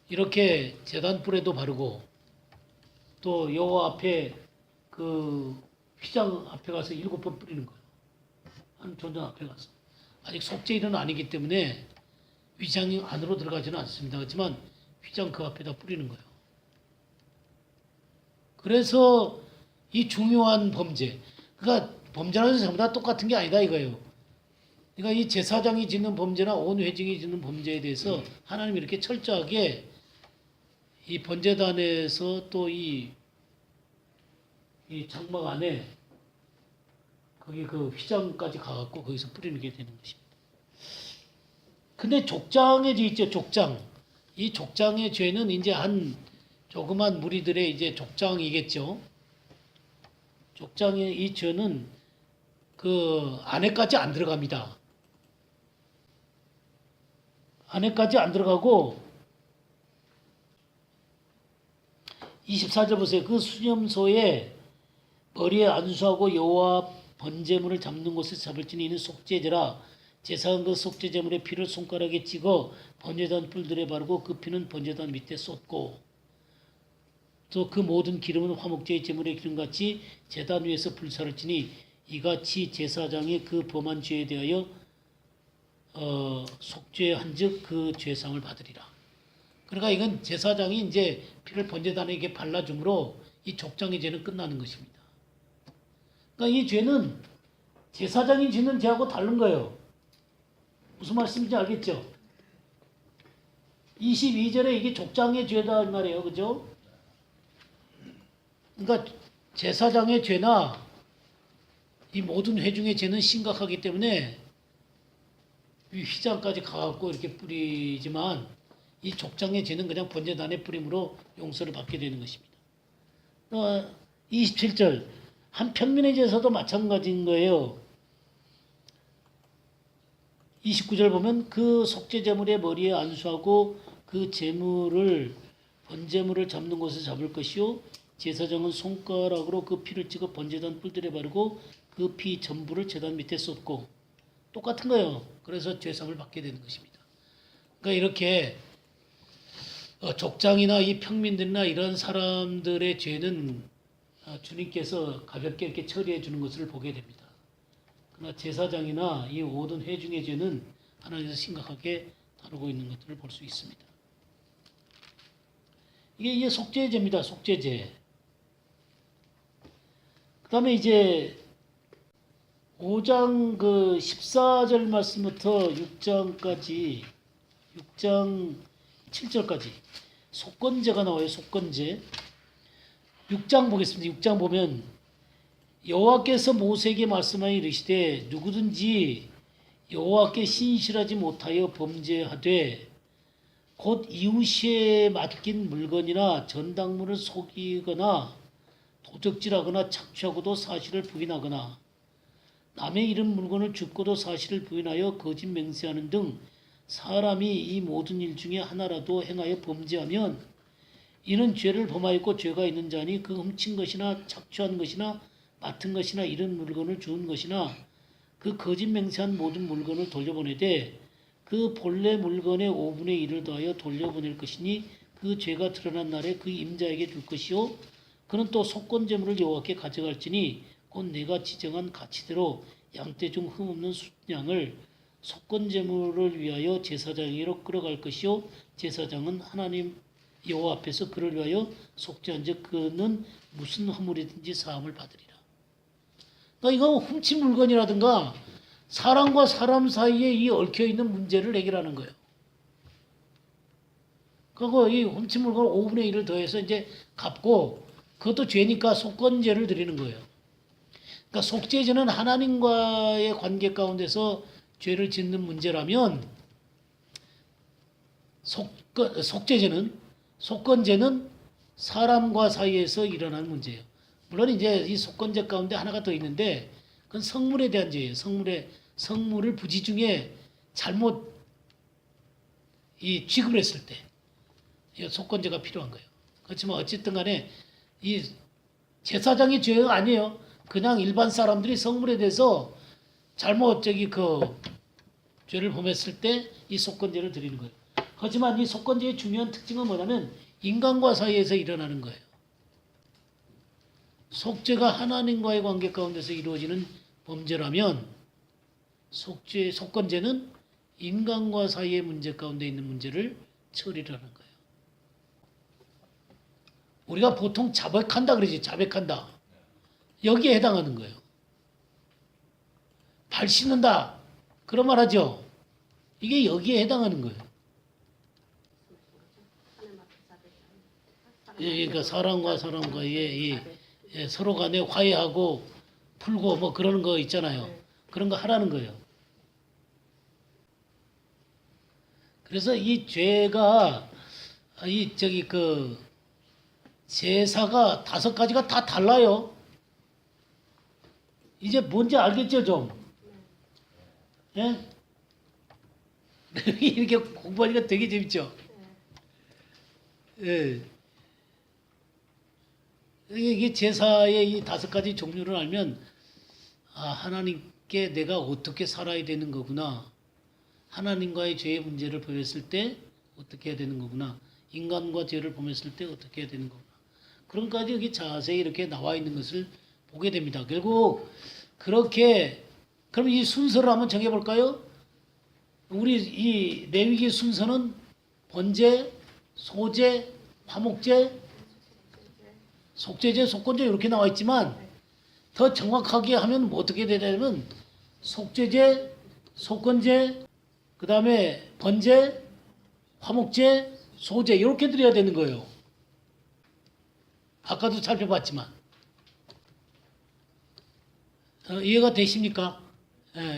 A: 이렇게 제단 뿔에도 바르고 또 여호와 앞에 그 휘장 앞에 가서 7번 뿌리는 거예요. 한 존전 앞에 가서. 아직 속죄일은 아니기 때문에 휘장 안으로 들어가지는 않습니다. 그렇지만 휘장 그 앞에다 뿌리는 거예요. 그래서 이 중요한 범죄, 그러니까 범죄라는 것은 전부 다 똑같은 게 아니다 이거예요. 그러니까 이 제사장이 짓는 범죄나 온 회중이 짓는 범죄에 대해서 하나님이 이렇게 철저하게 이 번제단에서 또 이 장막 안에 거기 그 휘장까지 가갖고 거기서 뿌리는 게 되는 것입니다. 근데 족장의 죄 있죠, 족장. 이 족장의 죄는 이제 한 조그만 무리들의 이제 족장이겠죠. 족장의 이 죄는 그 안에까지 안 들어갑니다. 안에까지 안 들어가고 24절 보세요. 그 수념소에 머리에 안수하고 여호와 번제물을 잡는 곳에서 잡을지니 이는 속죄제라. 제사한 그 속죄제물의 피를 손가락에 찍어 번제단 뿔들에 바르고 그 피는 번제단 밑에 쏟고 또 그 모든 기름은 화목제의 제물의 기름같이 제단 위에서 불사를 지니 이같이 제사장의 그 범한 죄에 대하여 속죄한즉 그 죄상을 받으리라. 그러니까 이건 제사장이 이제 피를 번제단에게 발라줌으로 이 족장의 죄는 끝나는 것입니다. 그러니까 이 죄는 제사장이 짓는 죄하고 다른 거예요. 무슨 말씀인지 알겠죠? 22절에 이게 족장의 죄다 말이에요. 그죠? 그러니까 제사장의 죄나 이 모든 회중의 죄는 심각하기 때문에 이 휘장까지 가갖고 이렇게 뿌리지만 이 족장의 죄는 그냥 번제단의 뿌림으로 용서를 받게 되는 것입니다. 27절 한 평민의 죄에서도 마찬가지인 거예요. 29절 보면 그 속죄제물의 머리에 안수하고 그 제물을 번제물을 잡는 곳에 잡을 것이요 제사장은 손가락으로 그 피를 찍어 번제단 뿔들에 바르고 그 피 전부를 제단 밑에 쏟고 똑같은 거예요. 그래서 죄상을 받게 되는 것입니다. 그러니까 이렇게 족장이나 이 평민들이나 이런 사람들의 죄는 주님께서 가볍게 이렇게 처리해 주는 것을 보게 됩니다. 그러나 제사장이나 이 모든 회중의 죄는 하나님께서 심각하게 다루고 있는 것들을 볼 수 있습니다. 이게 속죄제입니다. 속죄제. 그 다음에 이제 5장 그 14절 말씀부터 6장 7절까지 속건제가 나와요. 속건제. 6장 보겠습니다. 6장 보면 여호와께서 모세에게 말씀하여 이르시되 누구든지 여호와께 신실하지 못하여 범죄하되 곧 이웃에 맡긴 물건이나 전당물을 속이거나 도적질하거나 착취하고도 사실을 부인하거나 남의 잃은 물건을 줍고도 사실을 부인하여 거짓 맹세하는 등 사람이 이 모든 일 중에 하나라도 행하여 범죄하면 이는 죄를 범하였고 죄가 있는 자니 그 훔친 것이나 착취한 것이나 맡은 것이나 잃은 물건을 주운 것이나 그 거짓 맹세한 모든 물건을 돌려보내되 그 본래 물건의 5분의 1을 더하여 돌려보낼 것이니 그 죄가 드러난 날에 그 임자에게 줄 것이요 그는 또 속건제물을 여호와께 가져갈지니 곧 내가 지정한 가치대로 양떼 중 흠없는 순양을 속건제물을 위하여 제사장에게로 끌어갈 것이요 제사장은 하나님 여호와 앞에서 그를 위하여 속죄한즉 그는 무슨 허물이든지 사함을 받으리라. 그러니까 이거 훔친 물건이라든가 사람과 사람 사이에 이 얽혀 있는 문제를 해결하는 거예요. 그리고 이 훔친 물건 5분의 1을 더해서 이제 갚고 그것도 죄니까 속건제를 드리는 거예요. 그러니까 속죄제는 하나님과의 관계 가운데서 죄를 짓는 문제라면 속건제는 사람과 사이에서 일어나는 문제예요. 물론 이제 이 속건제 가운데 하나가 더 있는데 그건 성물에 대한 죄예요. 성물을 부지 중에 잘못 이 취급을 했을 때 이 속건제가 필요한 거예요. 그렇지만 어쨌든 간에 이 제사장의 죄가 아니에요. 그냥 일반 사람들이 성물에 대해서 잘못 죄를 범했을 때 이 속건제를 드리는 거예요. 하지만 이 속건제의 중요한 특징은 뭐냐면 인간과 사이에서 일어나는 거예요. 속죄가 하나님과의 관계 가운데서 이루어지는 범죄라면 속건제는 인간과 사이의 문제 가운데 있는 문제를 처리를 하는 거예요. 우리가 보통 자백한다 그러지. 자백한다. 여기에 해당하는 거예요. 발 씻는다. 그런 말 하죠. 이게 여기에 해당하는 거예요. 그러니까 사람과 사람과의 서로 간에 화해하고 풀고 뭐 그러는 거 있잖아요. 그런 거 하라는 거예요. 그래서 이 죄가 제사가 5가지가 다 달라요. 이제 뭔지 알겠죠, 좀? 예? 이렇게 공부하니까 되게 재밌죠? 예. 이게 제사의 이 5가지 종류를 알면, 하나님께 내가 어떻게 살아야 되는 거구나. 하나님과의 죄의 문제를 범했을 때 어떻게 해야 되는 거구나. 인간과 죄를 범했을 때 어떻게 해야 되는 거구나. 그런 까지 여기 자세히 이렇게 나와 있는 것을 보게 됩니다. 결국 그렇게 그럼 이 순서를 한번 정해볼까요? 우리 이 레위기 순서는 번제, 소제, 화목제, 속죄제, 속건제 이렇게 나와 있지만 더 정확하게 하면 뭐 어떻게 되냐면 속죄제, 속건제, 그 다음에 번제, 화목제, 소제 이렇게 드려야 되는 거예요. 아까도 살펴봤지만 이해가 되십니까?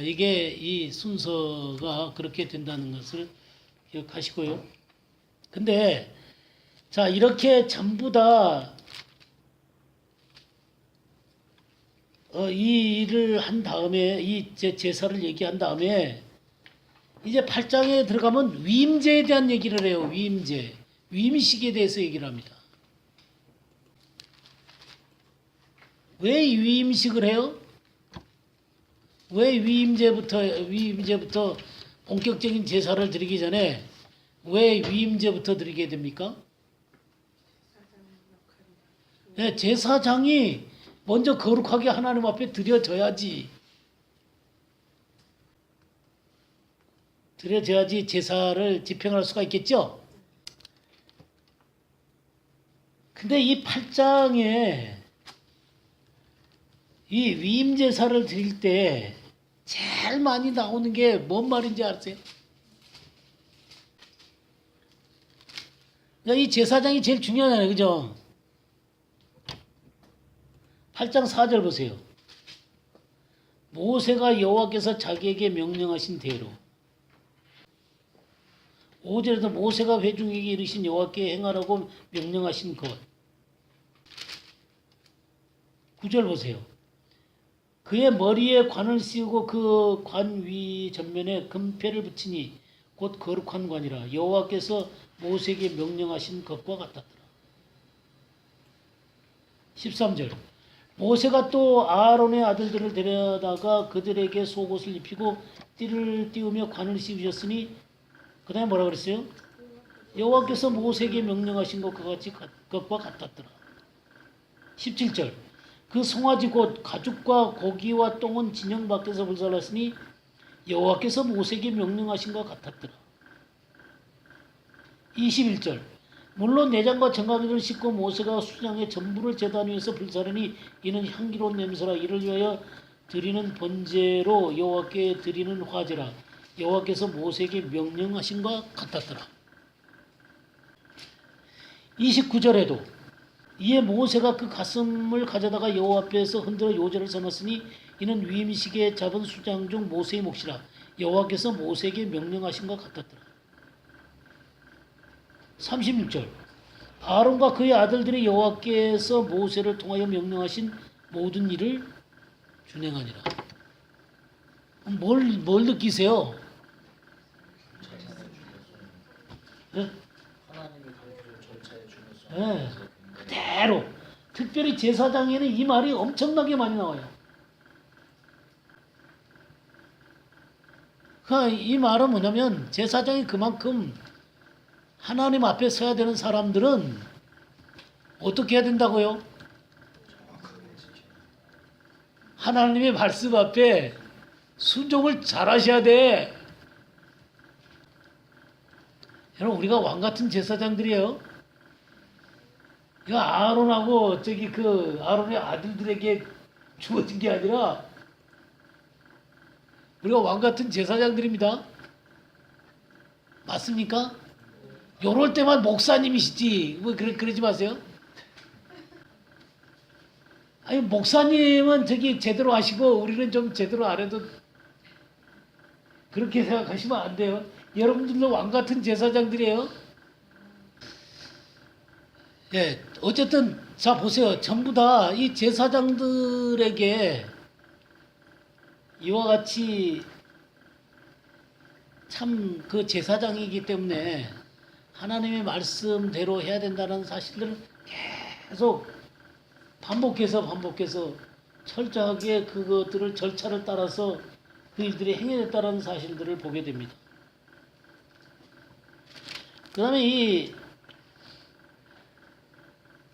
A: 이게 이 순서가 그렇게 된다는 것을 기억하시고요. 근데 자 이렇게 전부 다 이 일을 한 다음에 이 제사를 얘기한 다음에 이제 8장에 들어가면 위임제에 대한 얘기를 해요. 위임제, 위임식에 대해서 얘기를 합니다. 왜 위임식을 해요? 왜 위임제부터 본격적인 제사를 드리기 전에 왜 위임제부터 드리게 됩니까? 네, 제사장이 먼저 거룩하게 하나님 앞에 드려져야지 제사를 집행할 수가 있겠죠? 근데 이 8장에 이 위임제사를 드릴 때 제일 많이 나오는 게 뭔 말인지 아세요? 이 제사장이 제일 중요하잖아요. 그죠? 8장 4절 보세요. 모세가 여호와께서 자기에게 명령하신 대로 5절에서 모세가 회중에게 이르신 여호와께 행하라고 명령하신 것 9절 보세요. 그의 머리에 관을 씌우고 그 관 위 전면에 금패를 붙이니 곧 거룩한 관이라 여호와께서 모세에게 명령하신 것과 같았더라. 13절 모세가 또 아론의 아들들을 데려다가 그들에게 속옷을 입히고 띠를 띄우며 관을 씌우셨으니 그 다음에 뭐라 그랬어요? 여호와께서 모세에게 명령하신 것과 같았더라. 17절 그 송아지 곧 가죽과 고기와 똥은 진영 밖에서 불살랐으니 여호와께서 모세에게 명령하신 것 같았더라. 21절 물론 내장과 정강이를 씻고 모세가 수장의 전부를 제단 위에서 불사르니 이는 향기로운 냄새라. 이를 위하여 드리는 번제로 여호와께 드리는 화제라. 여호와께서 모세에게 명령하신 것 같았더라. 29절에도 이에 모세가 그 가슴을 가져다가 여호와 앞에서 흔들어 요제를 삼았으니 이는 위임식에 잡은 수장 중 모세의 몫이라. 여호와께서 모세에게 명령하신 것 같았더라. 36절 아론과 그의 아들들이 여호와께서 모세를 통하여 명령하신 모든 일을 준행하니라. 뭘 느끼세요? 네?
B: 하나님이 가르쳐준 절차에 준해서
A: 네. 그대로 특별히 제사장에는 이 말이 엄청나게 많이 나와요. 이 말은 뭐냐면 제사장이 그만큼 하나님 앞에 서야 되는 사람들은 어떻게 해야 된다고요? 하나님의 말씀 앞에 순종을 잘 하셔야 돼. 여러분 우리가 왕 같은 제사장들이에요. 이거 아론하고 아론의 아들들에게 주어진 게 아니라 우리가 왕 같은 제사장들입니다. 맞습니까? 요럴 때만 목사님이시지. 뭐 그러지 마세요. 아니 목사님은 제대로 하시고 우리는 좀 제대로 안 해도 그렇게 생각하시면 안 돼요. 여러분들도 왕 같은 제사장들이에요. 예, 어쨌든 자 보세요. 전부 다 이 제사장들에게 이와 같이 참 그 제사장이기 때문에 하나님의 말씀대로 해야 된다는 사실들을 계속 반복해서 철저하게 그것들을 절차를 따라서 그 일들이 행해졌다는 사실들을 보게 됩니다. 그 다음에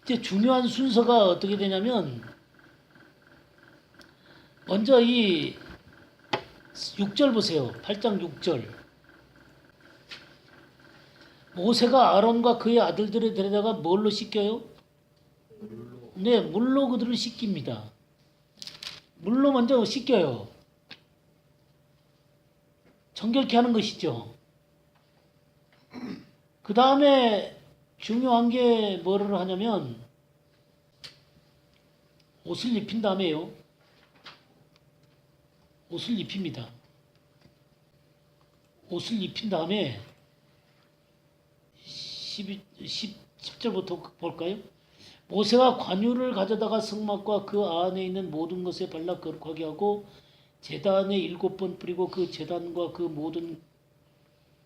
A: 이제 중요한 순서가 어떻게 되냐면 먼저 이 6절 보세요. 8장 6절 모세가 아론과 그의 아들들을 데려다가 뭘로 씻겨요? 네, 물로 그들을 씻깁니다. 물로 먼저 씻겨요. 정결케 하는 것이죠. 그 다음에 중요한 게 뭐를 하냐면 옷을 입힌 다음에요. 옷을 입힙니다. 옷을 입힌 다음에 10절부터 볼까요? 모세가 관유를 가져다가 성막과 그 안에 있는 모든 것에 발라 거룩하게 하고 제단에 7번 뿌리고 그 제단과 그 모든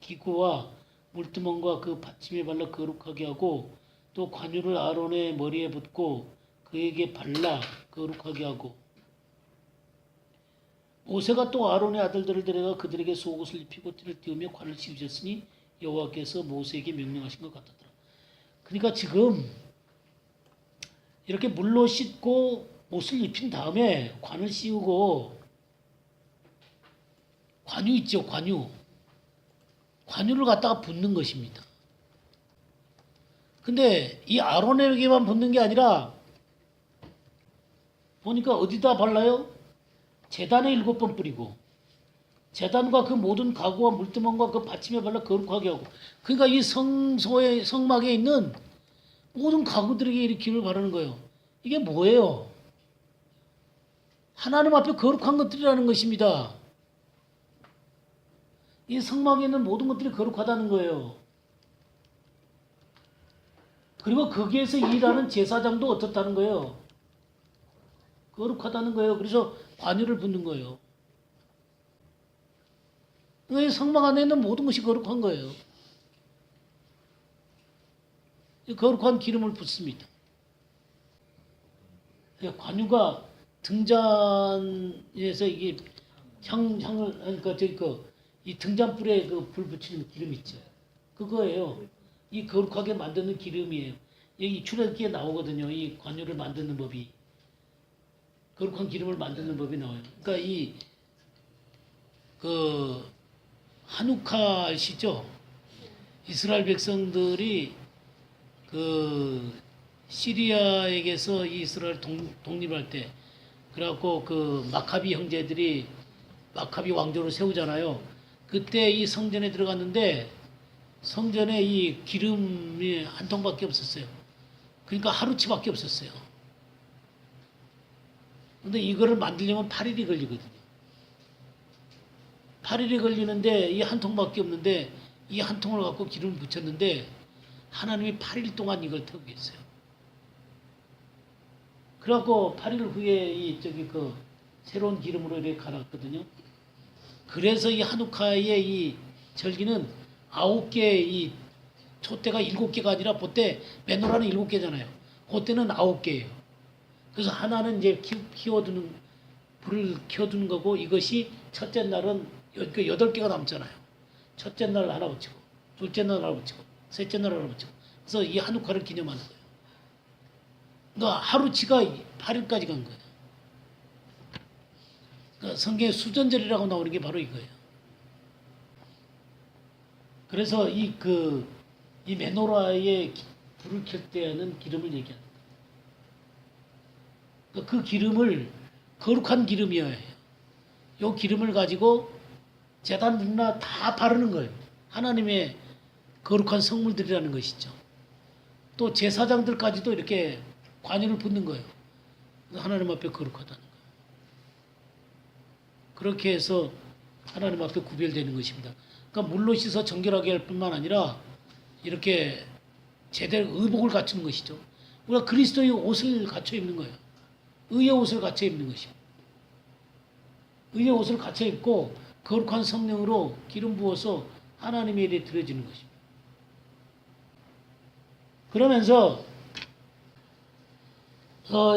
A: 기구와 물두멍과 그 받침에 발라 거룩하게 하고 또 관유를 아론의 머리에 붓고 그에게 발라 거룩하게 하고 모세가 또 아론의 아들들을 데려가 그들에게 속옷을 입히고 띠를 띄우며 관을 씌우셨으니 여호와께서 모세에게 명령하신 것 같았더라. 그러니까 지금 이렇게 물로 씻고 옷을 입힌 다음에 관을 씌우고 관유 있죠, 관유. 관유를 갖다가 붓는 것입니다. 근데 이 아론에게만 붓는 게 아니라 보니까 어디다 발라요? 제단에 7번 뿌리고 제단과 그 모든 가구와 물두멍과 그 받침에 발라 거룩하게 하고 그러니까 이 성막에 있는 모든 가구들에게 이 기름을 바르는 거예요. 이게 뭐예요? 하나님 앞에 거룩한 것들이라는 것입니다. 이 성막에 있는 모든 것들이 거룩하다는 거예요. 그리고 거기에서 일하는 제사장도 어떻다는 거예요? 거룩하다는 거예요. 그래서 관유를 붓는 거예요. 이 성막 안에 있는 모든 것이 거룩한 거예요. 거룩한 기름을 붓습니다. 관유가 등잔에서 이게 향을 그러니까 이 등잔불에 그 불 붙이는 기름 있죠. 그거예요. 이 거룩하게 만드는 기름이에요. 여기 출애굽기에 나오거든요. 이 관유를 만드는 법이. 거룩한 기름을 만드는 법이 나와요. 그러니까 이 그 한우카 아시죠? 이스라엘 백성들이 그 시리아에게서 이 이스라엘 독립할 때 그래갖고 그 마카비 형제들이 마카비 왕조를 세우잖아요. 그때 이 성전에 들어갔는데 성전에 이 기름이 한 통밖에 없었어요. 그러니까 하루치밖에 없었어요. 근데 이거를 만들려면 8일이 걸리거든요. 8일이 걸리는데 이 한 통밖에 없는데 이 한 통을 갖고 기름을 붙였는데 하나님이 8일 동안 이걸 태우고 있어요. 그래갖고 8일 후에 이 저기 그 새로운 기름으로 이렇게 갈았거든요. 그래서 이 하누카의 이 절기는 9개의 이 촛대가 7개가 아니라 그때 메노라는 7개잖아요. 그때는 9개예요. 그래서 하나는 이제 키워두는 불을 켜두는 거고 이것이 첫째 날은 8개가 남잖아요. 첫째 날 하나 붙이고 둘째 날 하나 붙이고 셋째 날 하나 붙이고 그래서 이 하누카를 기념하는 거예요. 그러니까 하루치가 8일까지 간 거예요. 그러니까 성경에 수전절이라고 나오는 게 바로 이거예요. 그래서 이 메노라에 불을 켤 때는 기름을 얘기하는 거예요. 그러니까 그 기름을 거룩한 기름이어야 해요. 이 기름을 가지고 제단들이나 다 바르는 거예요. 하나님의 거룩한 성물들이라는 것이죠. 또 제사장들까지도 이렇게 관유를 붓는 거예요. 하나님 앞에 거룩하다는 거예요. 그렇게 해서 하나님 앞에 구별되는 것입니다. 그러니까 물로 씻어 정결하게 할 뿐만 아니라 이렇게 제대로 의복을 갖추는 것이죠. 우리가 그리스도의 옷을 갖춰 입는 거예요. 의의 옷을 갖춰 입는 것입니다. 의의 옷을 갖춰 입고 거룩한 성령으로 기름 부어서 하나님의 일에 드려지는 것입니다. 그러면서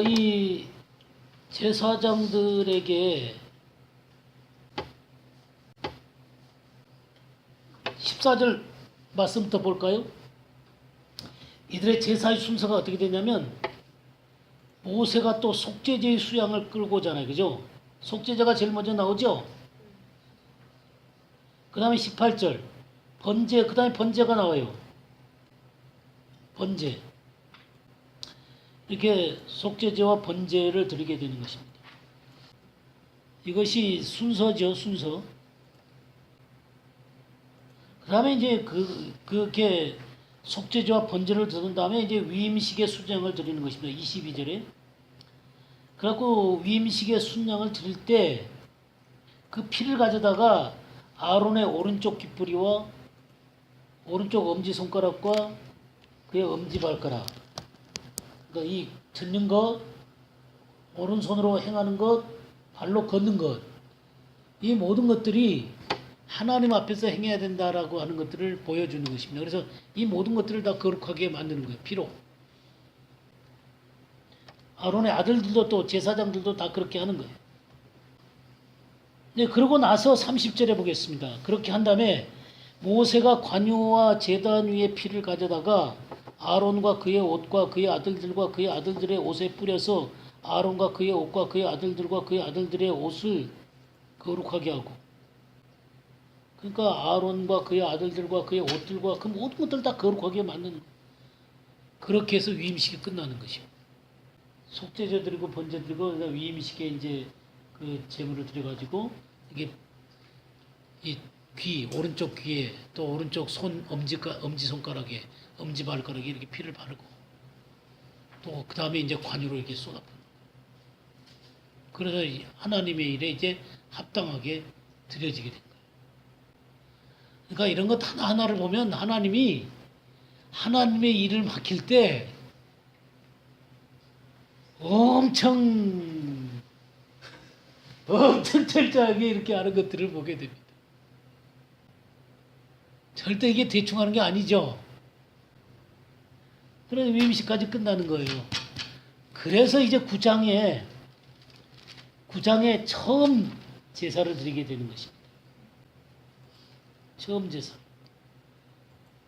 A: 이 제사장들에게 14절 말씀부터 볼까요? 이들의 제사의 순서가 어떻게 되냐면 모세가 또 속죄제의 수양을 끌고자 하잖아요. 그죠? 속죄제가 제일 먼저 나오죠? 그 다음에 18절 번제, 그 다음에 번제가 나와요. 번제. 이렇게 속죄제와 번제를 드리게 되는 것입니다. 이것이 순서죠, 순서. 그 다음에 이제 그렇게 속죄제와 번제를 드린 다음에 이제 위임식의 순양을 드리는 것입니다. 22절에. 그래갖고 위임식의 순양을 드릴 때 그 피를 가져다가 아론의 오른쪽 귓부리와 오른쪽 엄지손가락과 그의 엄지발가락, 그러니까 이 듣는 것, 오른손으로 행하는 것, 발로 걷는 것, 이 모든 것들이 하나님 앞에서 행해야 된다라고 하는 것들을 보여주는 것입니다. 그래서 이 모든 것들을 다 거룩하게 만드는 거예요. 피로. 아론의 아들들도 또 제사장들도 다 그렇게 하는 거예요. 네, 그러고 나서 30절에 보겠습니다. 그렇게 한 다음에 모세가 관유와 제단 위에 피를 가져다가 아론과 그의 옷과 그의 아들들과 그의 아들들의 옷에 뿌려서 아론과 그의 옷과 그의 아들들과 그의 아들들의 옷을 거룩하게 하고, 그러니까 아론과 그의 아들들과 그의 옷들과 그 모든 것들 다 거룩하게 만드는 거예요. 그렇게 해서 위임식이 끝나는 것이고, 속죄제 드리고 번제 드리고 위임식에 이제 그 제물을 드려가지고 이게 이 귀, 오른쪽 귀에 또 오른쪽 엄지 손가락에 엄지 발가락에 이렇게 피를 바르고 또 그 다음에 이제 관유로 이렇게 쏟아붓는. 그래서 하나님의 일에 이제 합당하게 드려지게 된 거예요. 그러니까 이런 것 하나하나를 보면 하나님이 하나님의 일을 맡길 때 엄청 철저하게 이렇게 하는 것들을 보게 됩니다. 절대 이게 대충 하는 게 아니죠. 그래서 위임식까지 끝나는 거예요. 그래서 이제 9장에 처음 제사를 드리게 되는 것입니다. 처음 제사.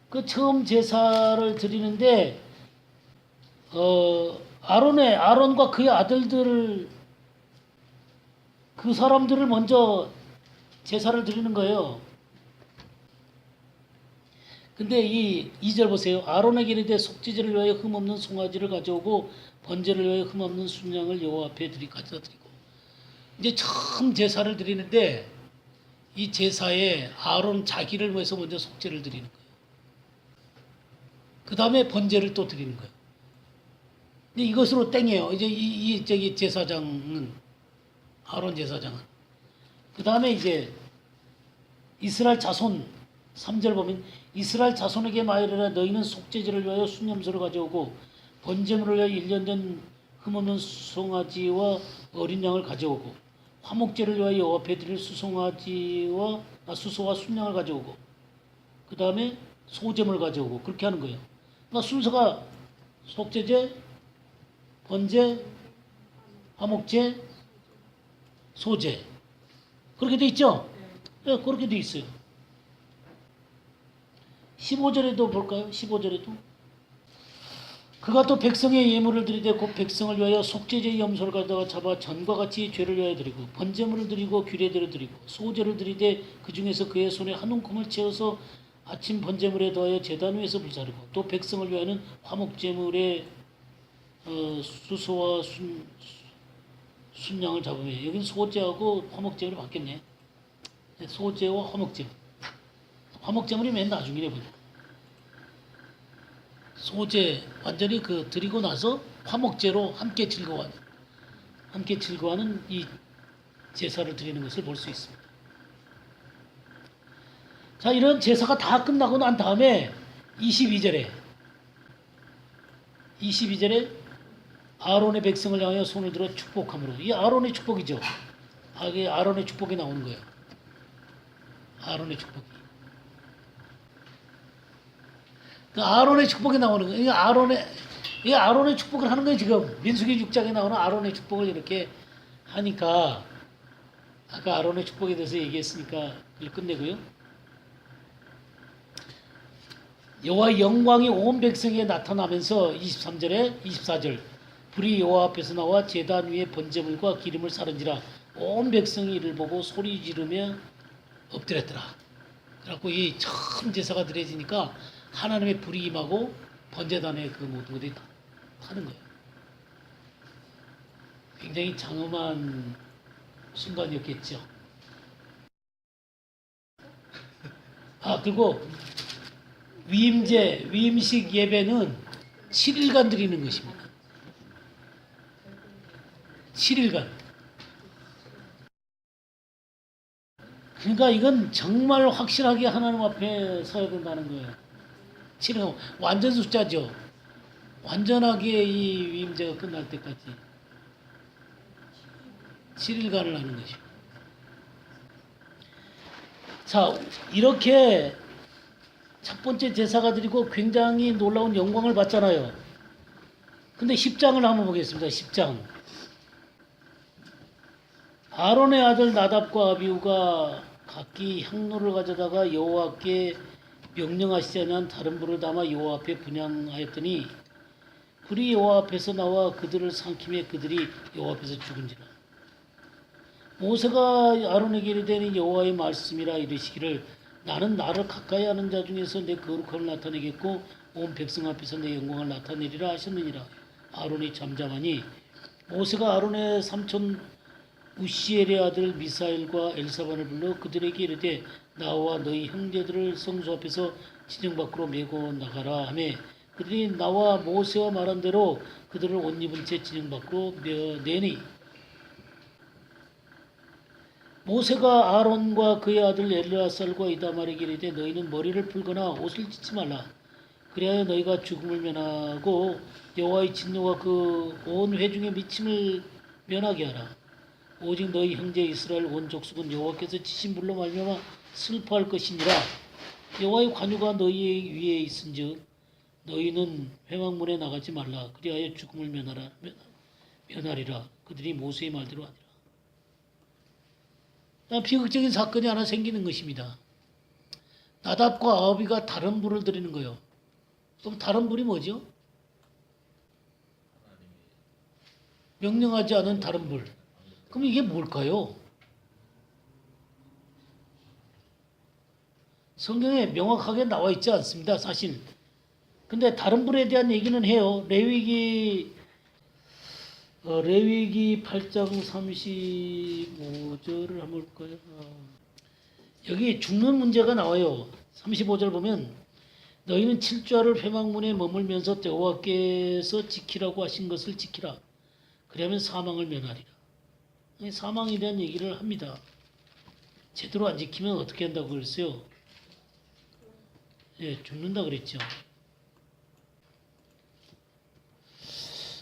A: 그 처음 제사를 드리는데 아론과 그의 아들들을 그 사람들을 먼저 제사를 드리는 거예요. 근데 이 2절 보세요. 아론에게 이르되 속죄제를 위하여 흠없는 송아지를 가져오고 번제를 위하여 흠없는 순양을 여호와 앞에 가져다 드리고. 이제 처음 제사를 드리는데 이 제사에 아론 자기를 위해서 먼저 속죄를 드리는 거예요. 그 다음에 번제를 또 드리는 거예요. 근데 이것으로 땡이에요. 이제 저기 제사장은, 아론 제사장은. 그 다음에 이제 이스라엘 자손 3절 보면 이스라엘 자손에게 말하라 너희는 속죄제를 위하여 순염소를 가져오고 번제물을 위하여 1년 된 흠없는 수송아지와 어린 양을 가져오고 화목제를 위하여 여호와 앞에 드릴 수소와 순양을 가져오고 그 다음에 소제물을 가져오고 그렇게 하는 거예요. 그러니까 순서가 속죄제, 번제, 화목제, 소제 그렇게 돼 있죠? 네, 그렇게 돼 있어요. 15절에도 볼까요? 15절에도 그가 또 백성의 예물을 드리되 곧 백성을 위하여 속죄제의 염소를 가져다가 잡아 전과 같이 죄를 위하여 드리고 번제물을 드리고 규례대로 드리고 소제를 드리되 그 중에서 그의 손에 한 움큼을 채워서 아침 번제물에 더하여 제단 위에서 불사르고 또 백성을 위하여는 화목제물에 수소와 순양을 잡으며 여기는 소제하고 화목제물이 바뀌었네. 소제와 화목제물. 화목제물이 맨 나중이래 보죠. 소제 완전히 그 드리고 나서 화목제로 함께 즐거워하는 이 제사를 드리는 것을 볼 수 있습니다. 자, 이런 제사가 다 끝나고 난 다음에 22절에 아론의 백성을 향하여 손을 들어 축복함으로 이 아론의 축복이죠. 이게 아론의 축복이 나오는 거예요. 아론의 축복이. 그 아론의 축복이 나오는 거예요. 이 아론의 축복을 하는 거예요. 지금 민수기 6장에 나오는 아론의 축복을 이렇게 하니까 아까 아론의 축복에 대해서 얘기했으니까 이걸 끝내고요. 여호와의 영광이 온 백성에게 나타나면서 23절에 24절 불이 여호와 앞에서 나와 제단 위에 번제물과 기름을 사른지라 온 백성이 이를 보고 소리 지르며 엎드렸더라. 그래갖고 이 처음 제사가 드려지니까 하나님의 불이 임하고 번제단에 그 모두들이 타는 거예요. 굉장히 장엄한 순간이었겠죠. 그리고 위임식 예배는 7일간 드리는 것입니다. 7일간. 그러니까 이건 정말 확실하게 하나님 앞에 서야 된다는 거예요. 7일 완전 숫자죠. 완전하게 이 위임제가 끝날 때까지 7일간을 하는 것이죠. 자, 이렇게 첫 번째 제사가 드리고 굉장히 놀라운 영광을 받잖아요. 근데 10장을 한번 보겠습니다. 10장. 아론의 아들 나답과 아비후가 각기 향로를 가져다가 여호와께 명령하시지 아니한 다른 불을 담아 여호와 앞에 분향하였더니 불이 여호와 앞에서 나와 그들을 삼키매 그들이 여호와 앞에서 죽은지라. 모세가 아론에게 이르되 여호와의 말씀이라 이르시기를 나는 나를 가까이 하는 자 중에서 내 거룩함을 나타내겠고 온 백성 앞에서 내 영광을 나타내리라 하셨느니라. 아론이 잠잠하니 모세가 아론의 삼촌 우시엘의 아들 미사엘과 엘사반을 불러 그들에게 이르되 나와 너희 형제들을 성소 앞에서 진영 밖으로 메고 나가라 하매 그들이 나와 모세와 말한 대로 그들을 옷 입은 채 진영 밖으로 내니 모세가 아론과 그의 아들 엘르아살과 이다말에게 이르되 너희는 머리를 풀거나 옷을 찢지 말라. 그리하여 너희가 죽음을 면하고 여호와의 진노가 그 온 회중의 미침을 면하게 하라. 오직 너희 형제 이스라엘 온 족속은 여호와께서 치신 불로 말미암아 슬퍼할 것이니라. 여호와의 관유가 너희 위에 있은즉 너희는 회막문에 나가지 말라. 그리하여 죽음을 면하리라. 그들이 모세의 말대로 하니라. 비극적인 사건이 하나 생기는 것입니다. 나답과 아비가 다른 불을 드리는 거예요. 그럼 다른 불이 뭐죠? 명령하지 않은 다른 불. 그럼 이게 뭘까요? 성경에 명확하게 나와 있지 않습니다. 사실. 근데 다른 불에 대한 얘기는 해요. 레위기 8장 35절을 한번 볼까요? 여기 죽는 문제가 나와요. 35절 보면 너희는 7주야를 회막문에 머물면서 여호와께서 지키라고 하신 것을 지키라. 그러면 사망을 면하리라. 사망에 대한 얘기를 합니다. 제대로 안 지키면 어떻게 한다고 그랬어요? 예, 죽는다 그랬죠.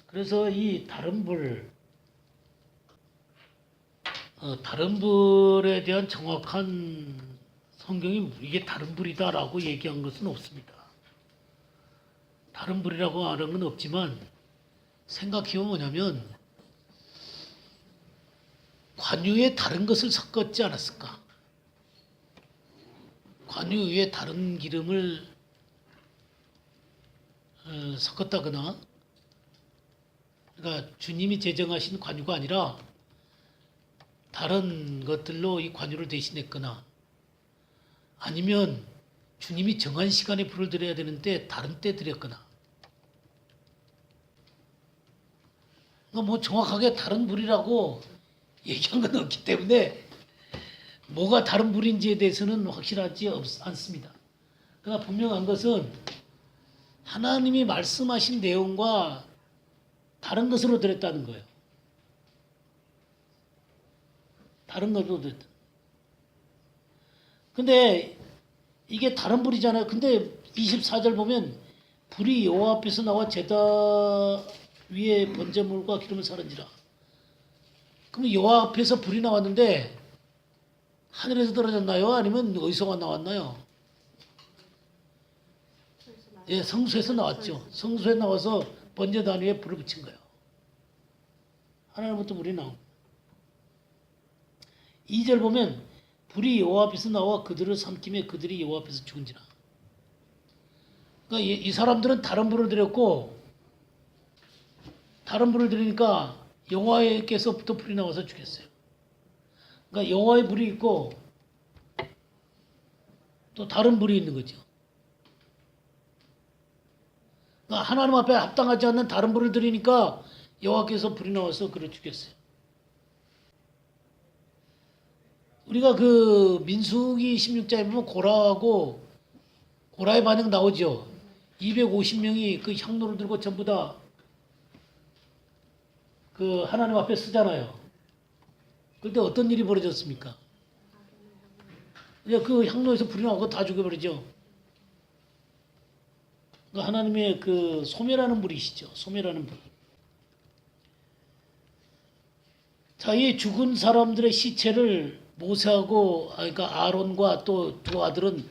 A: 그래서 이 다른 불에 대한 정확한 성경이 이게 다른 불이다라고 얘기한 것은 없습니다. 다른 불이라고 말한 건 없지만 생각해보면 뭐냐면 관유에 다른 것을 섞었지 않았을까? 관유 위에 다른 기름을 섞었다거나, 그러니까 주님이 제정하신 관유가 아니라 다른 것들로 이 관유를 대신했거나, 아니면 주님이 정한 시간에 불을 드려야 되는데 다른 때 드렸거나, 그러니까 뭐 정확하게 다른 불이라고 얘기한 건 없기 때문에 뭐가 다른 불인지에 대해서는 확실하지 않습니다. 그러나 분명한 것은 하나님이 말씀하신 내용과 다른 것으로 드렸다는 거예요. 다른 것으로 드렸다. 근데 이게 다른 불이잖아요. 근데 24절 보면 불이 여호와 앞에서 나와 제단 위에 번제물과 기름을 사른지라. 그럼 여호와 앞에서 불이 나왔는데 하늘에서 떨어졌나요? 아니면 어디서 나왔나요? 예, 성소에서 나왔죠. 성소에 나와서 번제단 위에 불을 붙인 거예요. 하나님부터 불이 나옵니다. 2절 보면 불이 여호와 앞에서 나와 그들을 삼킴에 그들이 여호와 앞에서 죽은지라. 그러니까 이 사람들은 다른 불을 드렸고, 다른 불을 드리니까 여호와께서부터 불이 나와서 죽였어요. 그러니까 여호와의 불이 있고 또 다른 불이 있는 거죠. 그러니까 하나님 앞에 합당하지 않는 다른 불을 드리니까 여호와께서 불이 나와서 그를 죽였어요. 우리가 그 민수기 16장에 보면 고라의 반응 나오죠. 250명이 그 향로를 들고 전부 다 그 하나님 앞에 쓰잖아요. 그때 어떤 일이 벌어졌습니까? 그 향로에서 불이 나오고 다 죽여버리죠. 그 하나님의 그 소멸하는 불이시죠. 소멸하는 불. 자, 이 죽은 사람들의 시체를 모세하고, 그러니까 아론과 또 두 아들은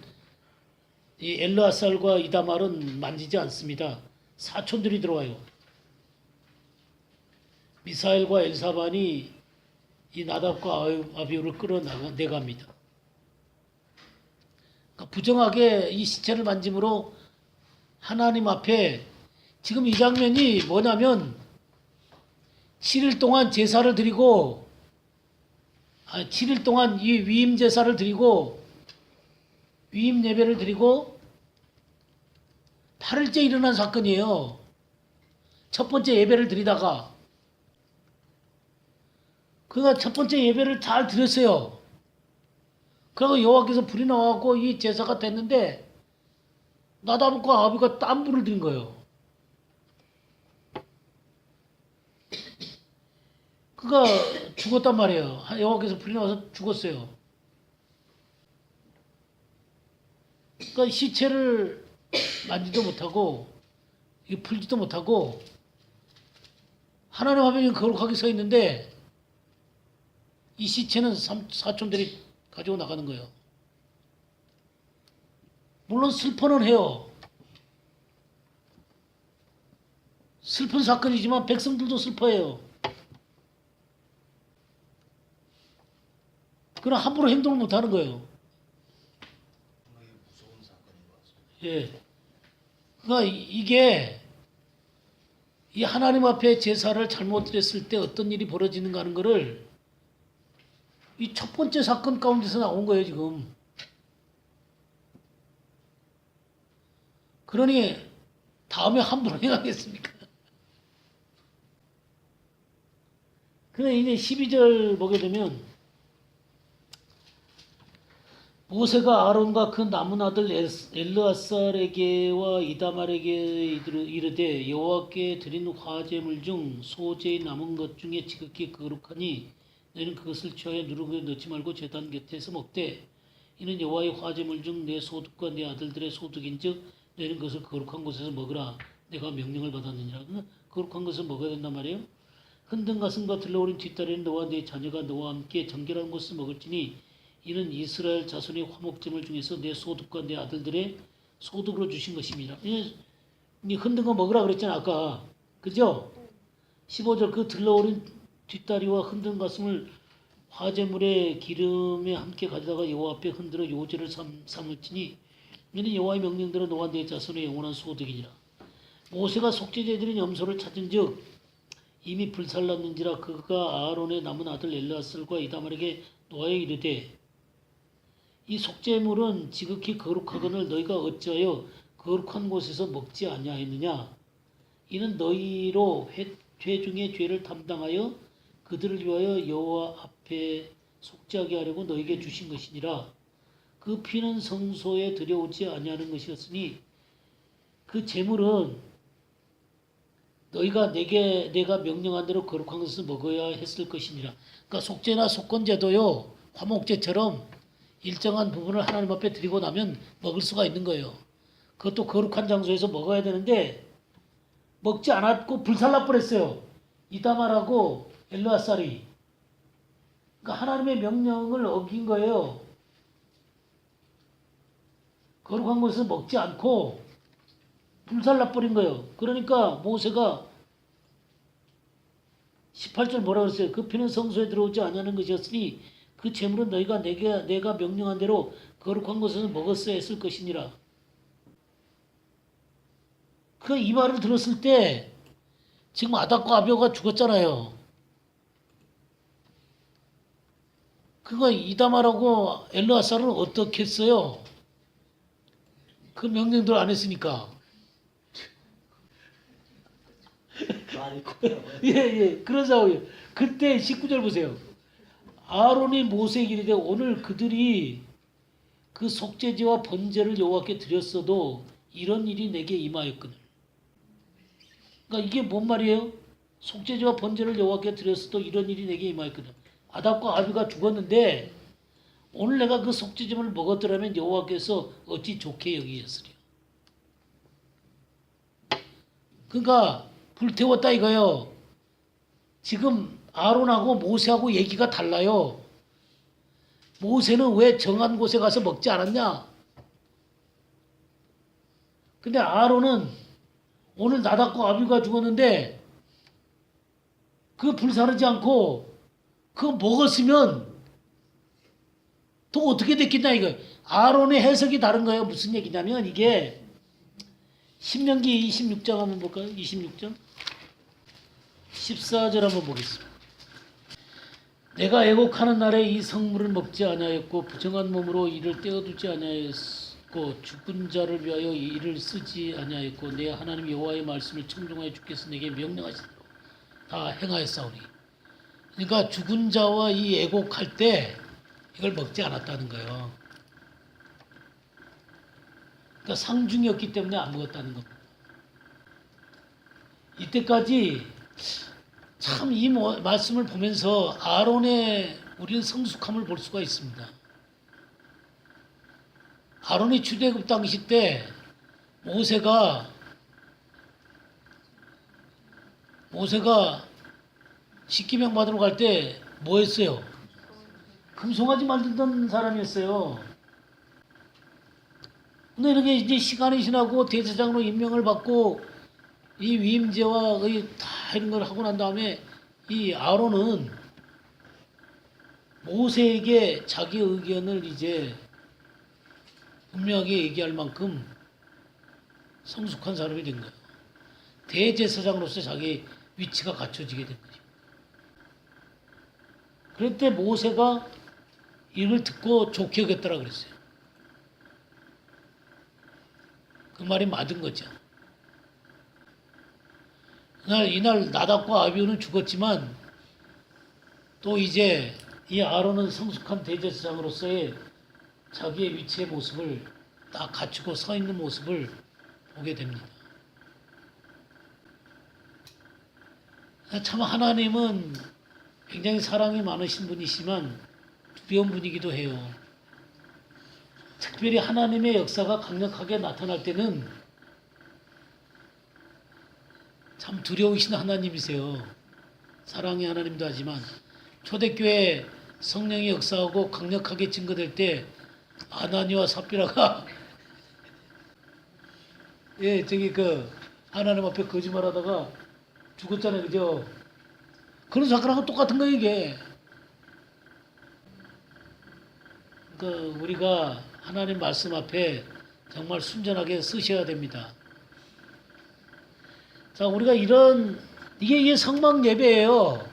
A: 이 엘르아살과 이다말은 만지지 않습니다. 사촌들이 들어와요. 미사엘과 엘사반이 이 나답과 아비후를 끌어내갑니다. 그러니까 부정하게 이 시체를 만짐으로 하나님 앞에, 지금 이 장면이 뭐냐면 7일 동안 제사를 드리고, 7일 동안 이 위임 제사를 드리고 위임 예배를 드리고 8일째 일어난 사건이에요. 첫 번째 예배를 드리다가, 그가 첫 번째 예배를 잘 드렸어요. 그리고 여호와께서 불이 나와갖고 이 제사가 됐는데 나답과 아비가 딴 불을 드린 거예요. 그가 죽었단 말이에요. 여호와께서 불이 나와서 죽었어요. 그러니까 시체를 만지도 못하고 풀지도 못하고 하나님 앞에 거룩하게 서 있는데 이 시체는 사촌들이 가지고 나가는 거예요. 물론 슬퍼는 해요. 슬픈 사건이지만 백성들도 슬퍼해요. 그러나 함부로 행동을 못하는 거예요.
B: 무서운 사건인 것 같습니다.
A: 예. 그러니까 이게 이 하나님 앞에 제사를 잘못 드렸을 때 어떤 일이 벌어지는가 하는 거를 이 첫 번째 사건 가운데서 나온 거예요, 지금. 그러니 다음에 함부로 행하겠습니까? 근데 이제 12절 보게 되면 모세가 아론과 그 남은 아들 엘르아살에게와 이다말에게 이르되 여호와께 드린 화제물 중 소재의 남은 것 중에 지극히 거룩하니 너희는 그것을 취하여 누룩에 넣지 말고 제단 곁에서 먹되 이는 여호와의 화제물 중 내 소득과 내 아들들의 소득인즉 너희는 그것을 거룩한 곳에서 먹으라 내가 명령을 받았느니라. 거룩한 것을 먹어야 된단 말이에요. 흔든 가슴과 들러오른 뒷다리는 너와 네 자녀가 너와 함께 정결한 곳에서 먹을지니 이는 이스라엘 자손의 화목제물 중에서 내 소득과 내 아들들의 소득으로 주신 것입니다. 이 흔든 거 먹으라 그랬잖아 아까. 그죠? 15절 그 들러오른 뒷다리와 흔든 가슴을 화제물의 기름에 함께 가져다가 여호와 앞에 흔들어 요제를 삼을지니 이는 여호와의 명령대로 너와 네 자손의 영원한 소득이니라. 모세가 속죄제들인 염소를 찾은즉 이미 불살랐는지라 그가 아론의 남은 아들 엘르아살과 이다말에게 노하여 이르되 이 속죄물은 지극히 거룩하거늘 너희가 어찌하여 거룩한 곳에서 먹지 아니하였느냐. 이는 너희로 죄 중에 죄를 담당하여 그들을 위하여 여호와 앞에 속죄하게 하려고 너희에게 주신 것이니라. 그 피는 성소에 들여오지 아니하는 것이었으니 그 제물은 너희가 내가 명령한 대로 거룩한 것을 먹어야 했을 것이니라. 그러니까 속죄나 속건제도요 화목제처럼 일정한 부분을 하나님 앞에 드리고 나면 먹을 수가 있는 거예요. 그것도 거룩한 장소에서 먹어야 되는데 먹지 않았고 불살라 버렸어요. 이다말하고 엘르아살이. 그러니까 하나님의 명령을 어긴 거예요. 거룩한 곳에서 먹지 않고 불살라 버린 거예요. 그러니까 모세가 18절 뭐라 그랬어요? 그 피는 성소에 들어오지 아니하는 것이었으니 그 제물은 너희가 내가 명령한 대로 거룩한 곳에서 먹었어야 했을 것이니라. 그 이 말을 들었을 때 지금 아닥과 아비오가 죽었잖아요. 그거 이다말하고 엘르아살은 어떻게 했어요? 그 명령대로 안 했으니까. 예, 그러자고요. 그때 19절 보세요. 아론이 모세에게 이르되 오늘 그들이 그 속죄제와 번제를 여호와께 드렸어도 이런 일이 내게 임하였거늘. 그러니까 이게 뭔 말이에요? 속죄제와 번제를 여호와께 드렸어도 이런 일이 내게 임하였거늘. 아답과 아비가 죽었는데 오늘 내가 그 속죄제물을 먹었더라면 여호와께서 어찌 좋게 여기겠으리요. 그러니까 불태웠다 이거예요. 지금 아론하고 모세하고 얘기가 달라요. 모세는 왜 정한 곳에 가서 먹지 않았냐? 근데 아론은 오늘 나답과 아비가 죽었는데 그 불사르지 않고 그거 먹었으면 또 어떻게 됐겠냐 이거예요. 아론의 해석이 다른 거예요. 무슨 얘기냐면 이게 신명기 26장 한번 볼까요? 26장 14절 한번 보겠습니다. 내가 애곡하는 날에 이 성물을 먹지 아니하였고 부정한 몸으로 이를 떼어두지 아니하였고 죽은 자를 위하여 이를 쓰지 아니하였고 내 하나님 여호와의 말씀을 청종하여 주께서 내게 명령하신 대로 다 행하였사오니. 그러니까 죽은 자와 이 애곡할 때 이걸 먹지 않았다는 거예요. 그러니까 상중이었기 때문에 안 먹었다는 겁니다. 이때까지 참 이 말씀을 보면서 아론의 우리는 성숙함을 볼 수가 있습니다. 아론이 출애굽 당시 때 모세가 십계명 받으러 갈 때 뭐 했어요? 금송아지 만들던 사람이었어요. 근데 이렇게 이제 시간이 지나고 대제사장으로 임명을 받고 이 위임제와 다 이런 걸 하고 난 다음에 이 아론은 모세에게 자기 의견을 이제 분명하게 얘기할 만큼 성숙한 사람이 된 거예요. 대제사장으로서 자기 위치가 갖춰지게 된 거죠. 그럴 때 모세가 이걸 듣고 좋게 여겼더라 그랬어요. 그 말이 맞은 거죠. 이날 나답과 아비후는 죽었지만 또 이제 이 아론은 성숙한 대제사장으로서의 자기의 위치의 모습을 딱 갖추고 서 있는 모습을 보게 됩니다. 참 하나님은 굉장히 사랑이 많으신 분이시지만 두려운 분이기도 해요. 특별히 하나님의 역사가 강력하게 나타날 때는 참 두려우신 하나님이세요. 사랑의 하나님도 하지만 초대교회 성령이 역사하고 강력하게 증거될 때 아나니와 삽비라가 예 저기 그 하나님 앞에 거짓말하다가 죽었잖아요, 그죠? 그런 사건하고 똑같은 거예요 이게. 그 우리가 하나님 말씀 앞에 정말 순전하게 서셔야 됩니다. 자, 우리가 이게 성막 예배예요.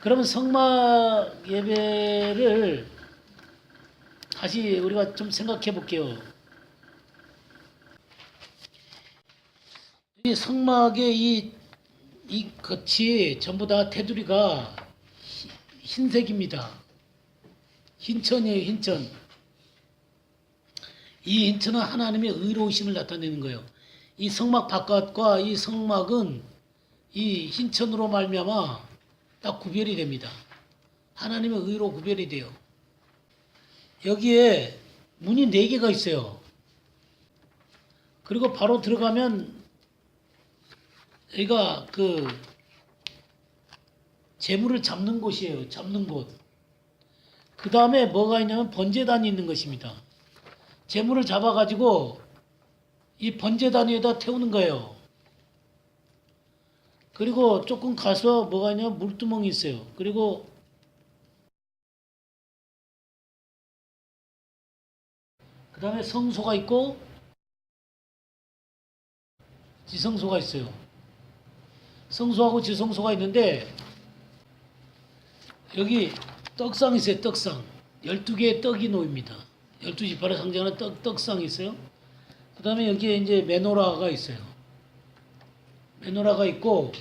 A: 그러면 성막 예배를 다시 우리가 좀 생각해 볼게요. 이 성막의 이 겉이 전부 다 테두리가 흰색입니다. 흰천이에요, 흰천. 이 흰천은 하나님의 의로우심을 나타내는 거예요. 이 성막 바깥과 이 성막은 이 흰천으로 말미암아 딱 구별이 됩니다. 하나님의 의로 구별이 돼요. 여기에 문이 4개가 있어요. 그리고 바로 들어가면 여기가 그 재물을 잡는 곳이에요. 잡는 곳. 그 다음에 뭐가 있냐면 번제단이 있는 것입니다. 재물을 잡아가지고 이 번제단 위에다 태우는 거예요. 그리고 조금 가서 뭐가 있냐면 물두멍이 있어요. 그리고 그 다음에 성소가 있고 지성소가 있어요. 성소하고 지성소가 있는데 여기 떡상이 있어요. 떡상. 12개의 떡이 놓입니다. 12지파를 상징하는 떡상이 있어요. 그 다음에 여기에 이제 메노라가 있어요. 메노라가 있고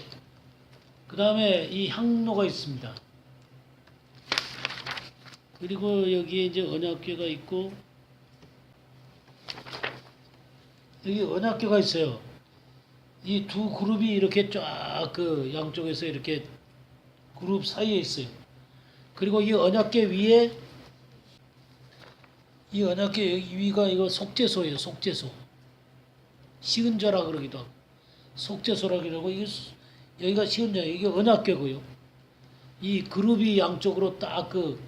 A: 그 다음에 이 향로가 있습니다. 그리고 여기에 이제 언약궤가 있고 여기 언약궤가 있어요. 이 두 그룹이 이렇게 쫙 그 양쪽에서 이렇게 그룹 사이에 있어요. 그리고 이 언약궤 위에 이 언약궤 위가 이거 속죄소예요. 속죄소. 시은자라 그러기도 하고 속죄소라 그러고 이게 여기가 시은자 이게 언약궤고요. 이 그룹이 양쪽으로 딱 그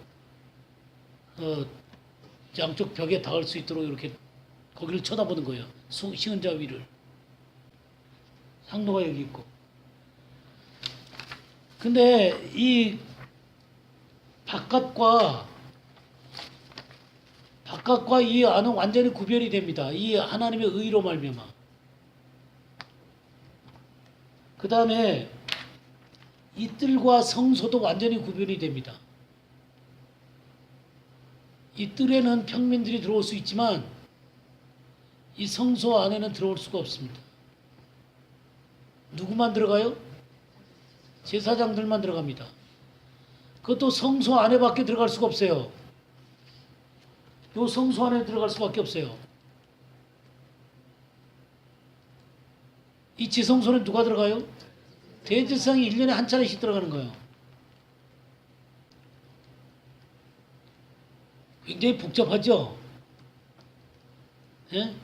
A: 양쪽 벽에 닿을 수 있도록 이렇게 거기를 쳐다보는 거예요. 시은자 위를. 상도가 여기 있고. 근데 이 바깥과 이 안은 완전히 구별이 됩니다. 이 하나님의 의로 말미암아. 그 다음에 이 뜰과 성소도 완전히 구별이 됩니다. 이 뜰에는 평민들이 들어올 수 있지만 이 성소 안에는 들어올 수가 없습니다. 누구만 들어가요? 제사장들만 들어갑니다. 그것도 성소 안에밖에 들어갈 수가 없어요. 요 성소 안에 들어갈 수밖에 없어요. 이 지성소는 누가 들어가요? 대제사장이 1년에 한 차례씩 들어가는 거예요. 굉장히 복잡하죠? 예?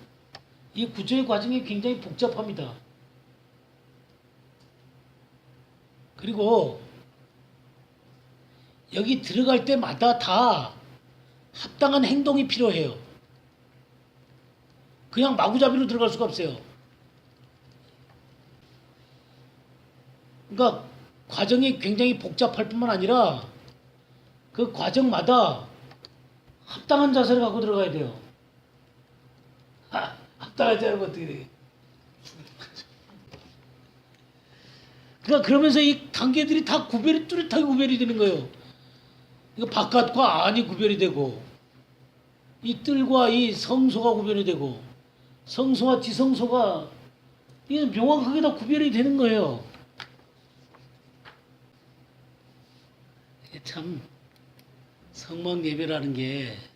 A: 이 구조의 과정이 굉장히 복잡합니다. 그리고 여기 들어갈 때마다 다 합당한 행동이 필요해요. 그냥 마구잡이로 들어갈 수가 없어요. 그러니까 과정이 굉장히 복잡할 뿐만 아니라 그 과정마다 합당한 자세를 갖고 들어가야 돼요. 합당한 자세는 어떻게 돼요? 그러니까 그러면서 이 단계들이 다 구별이 뚜렷하게 구별이 되는 거예요. 이거 바깥과 안이 구별이 되고 이 뜰과 이 성소가 구별이 되고 성소와 지성소가 이게 명확하게 다 구별이 되는 거예요. 이게 참 성막 예배라는 게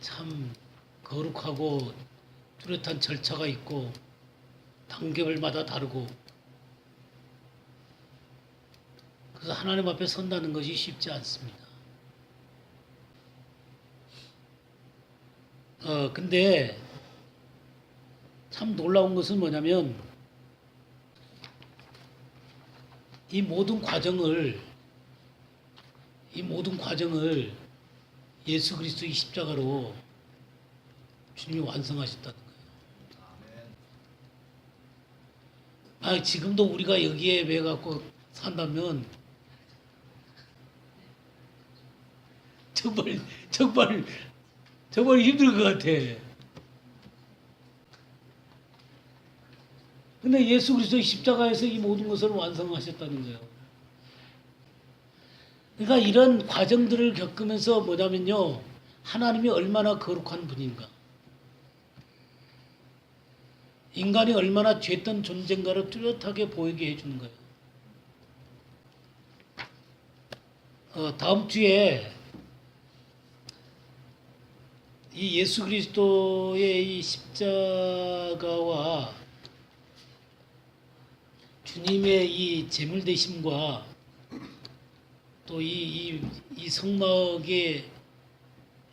A: 참 거룩하고 뚜렷한 절차가 있고 단계별마다 다르고 그래서 하나님 앞에 선다는 것이 쉽지 않습니다. 근데 참 놀라운 것은 뭐냐면 이 모든 과정을 예수 그리스도의 십자가로 주님이 완성하셨다는 거예요. 지금도 우리가 여기에 매 갖고 산다면 정말 힘들 것 같아. 근데 예수 그리스도의 십자가에서 이 모든 것을 완성하셨다는 거예요. 그러니까 이런 과정들을 겪으면서 뭐냐면요, 하나님이 얼마나 거룩한 분인가, 인간이 얼마나 죄던 존재인가를 뚜렷하게 보이게 해주는 거예요. 다음 주에 이 예수 그리스도의 이 십자가와 주님의 이 제물 되심과 또 이 성막의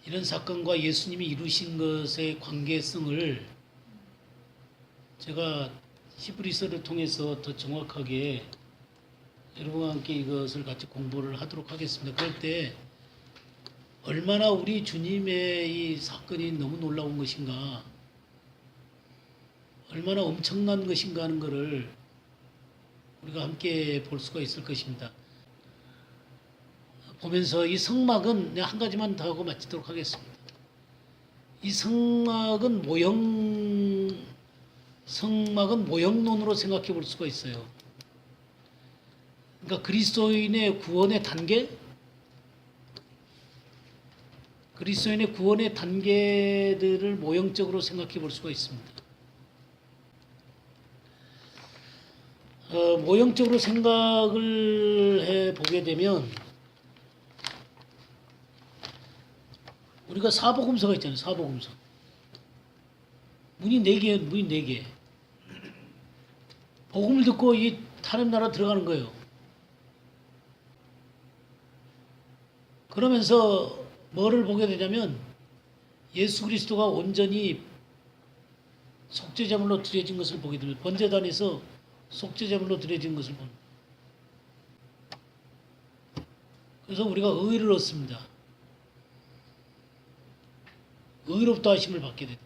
A: 이런 사건과 예수님이 이루신 것의 관계성을 제가 히브리서를 통해서 더 정확하게 여러분과 함께 이것을 같이 공부를 하도록 하겠습니다. 그럴 때 얼마나 우리 주님의 이 사건이 너무 놀라운 것인가, 얼마나 엄청난 것인가 하는 것을 우리가 함께 볼 수가 있을 것입니다. 보면서 이 성막은 한 가지만 더 하고 마치도록 하겠습니다. 이 성막은 모형론으로 생각해 볼 수가 있어요. 그러니까 그리스도인의 구원의 단계들을 모형적으로 생각해 볼 수가 있습니다. 모형적으로 생각을 해 보게 되면 우리가 사복음서가 있잖아요. 사복음서. 문이 4개, 문이 4개. 복음을 듣고 이 하나님 나라 들어가는 거예요. 그러면서 뭐를 보게 되냐면 예수 그리스도가 온전히 속죄제물로 드려진 것을 보게 됩니다. 번제단에서 속죄제물로 드려진 것을 봅니다. 그래서 우리가 의를 얻습니다. 의롭다 하심을 받게 되는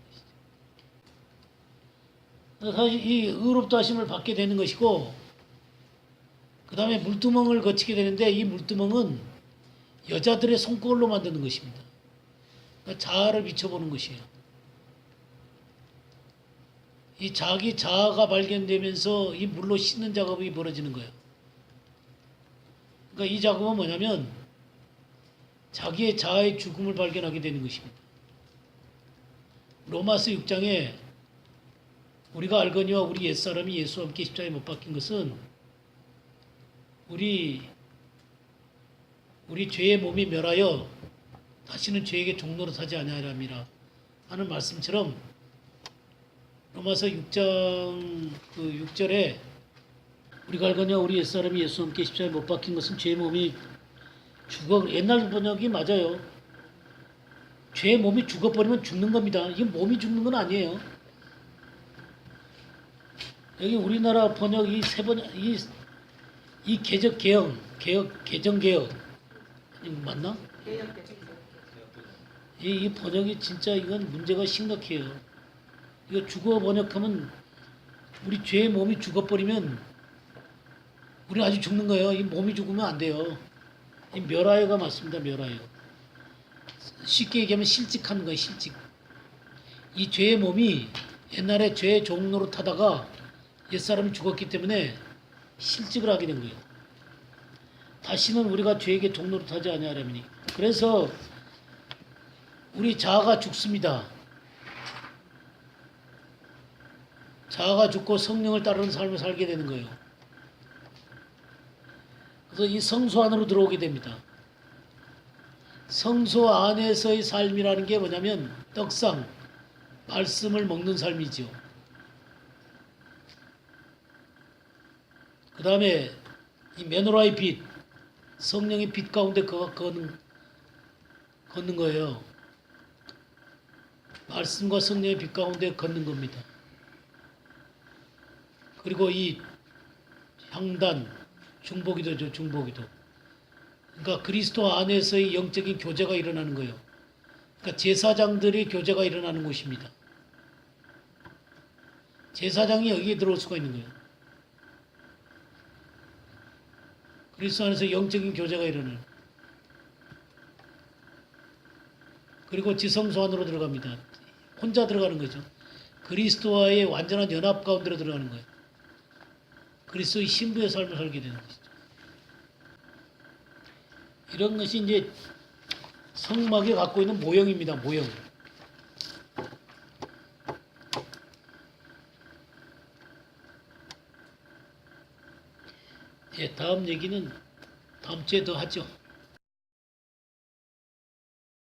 A: 것이죠. 사실 이 의롭다 하심을 받게 되는 것이고, 그 다음에 물두멍을 거치게 되는데, 이 물두멍은 여자들의 손걸로 만드는 것입니다. 그러니까 자아를 비춰보는 것이에요. 이 자기 자아가 발견되면서 이 물로 씻는 작업이 벌어지는 거예요. 그러니까 이 작업은 뭐냐면 자기의 자아의 죽음을 발견하게 되는 것입니다. 로마서 6장에 우리가 알거니와 우리 옛사람이 예수와 함께 십자가에 못 박힌 것은 우리 죄의 몸이 멸하여 다시는 죄에게 종로로 사지 아니하리라 하는 말씀처럼 로마서 6장 6절에 우리가 알거니와 우리 옛사람이 예수와 함께 십자가에 못 박힌 것은 죄의 몸이 옛날 번역이 맞아요. 죄의 몸이 죽어버리면 죽는 겁니다. 이게 몸이 죽는 건 아니에요. 여기 우리나라 번역 이 개정개혁 맞나? 이 번역이 진짜 이건 문제가 심각해요. 이거 죽어 번역하면 우리 죄의 몸이 죽어버리면 우리 아주 죽는 거예요. 이 몸이 죽으면 안 돼요. 이 멸하여가 맞습니다. 멸하여. 쉽게 얘기하면 실직하는 거예요. 실직. 이 죄의 몸이 옛날에 죄의 종로로 타다가 옛사람이 죽었기 때문에 실직을 하게 된 거예요. 다시는 우리가 죄에게 종로로 타지 아니하려니. 그래서 우리 자아가 죽습니다. 자아가 죽고 성령을 따르는 삶을 살게 되는 거예요. 그래서 이 성소 안으로 들어오게 됩니다. 성소 안에서의 삶이라는 게 뭐냐면 떡상, 말씀을 먹는 삶이죠. 그 다음에 이 메노라의 빛, 성령의 빛 가운데 걷는 거예요. 말씀과 성령의 빛 가운데 걷는 겁니다. 그리고 이 향단, 중보기도죠, 중보기도. 그러니까 그리스도 안에서의 영적인 교제가 일어나는 거예요. 그러니까 제사장들의 교제가 일어나는 곳입니다. 제사장이 여기에 들어올 수가 있는 거예요. 그리스도 안에서 영적인 교제가 일어나는. 그리고 지성소 안으로 들어갑니다. 혼자 들어가는 거죠. 그리스도와의 완전한 연합 가운데로 들어가는 거예요. 그리스도의 신부의 삶을 살게 되는 것이죠. 이런 것이 이제 성막이 갖고 있는 모형입니다. 모형. 예, 다음 얘기는 다음 주에 더 하죠.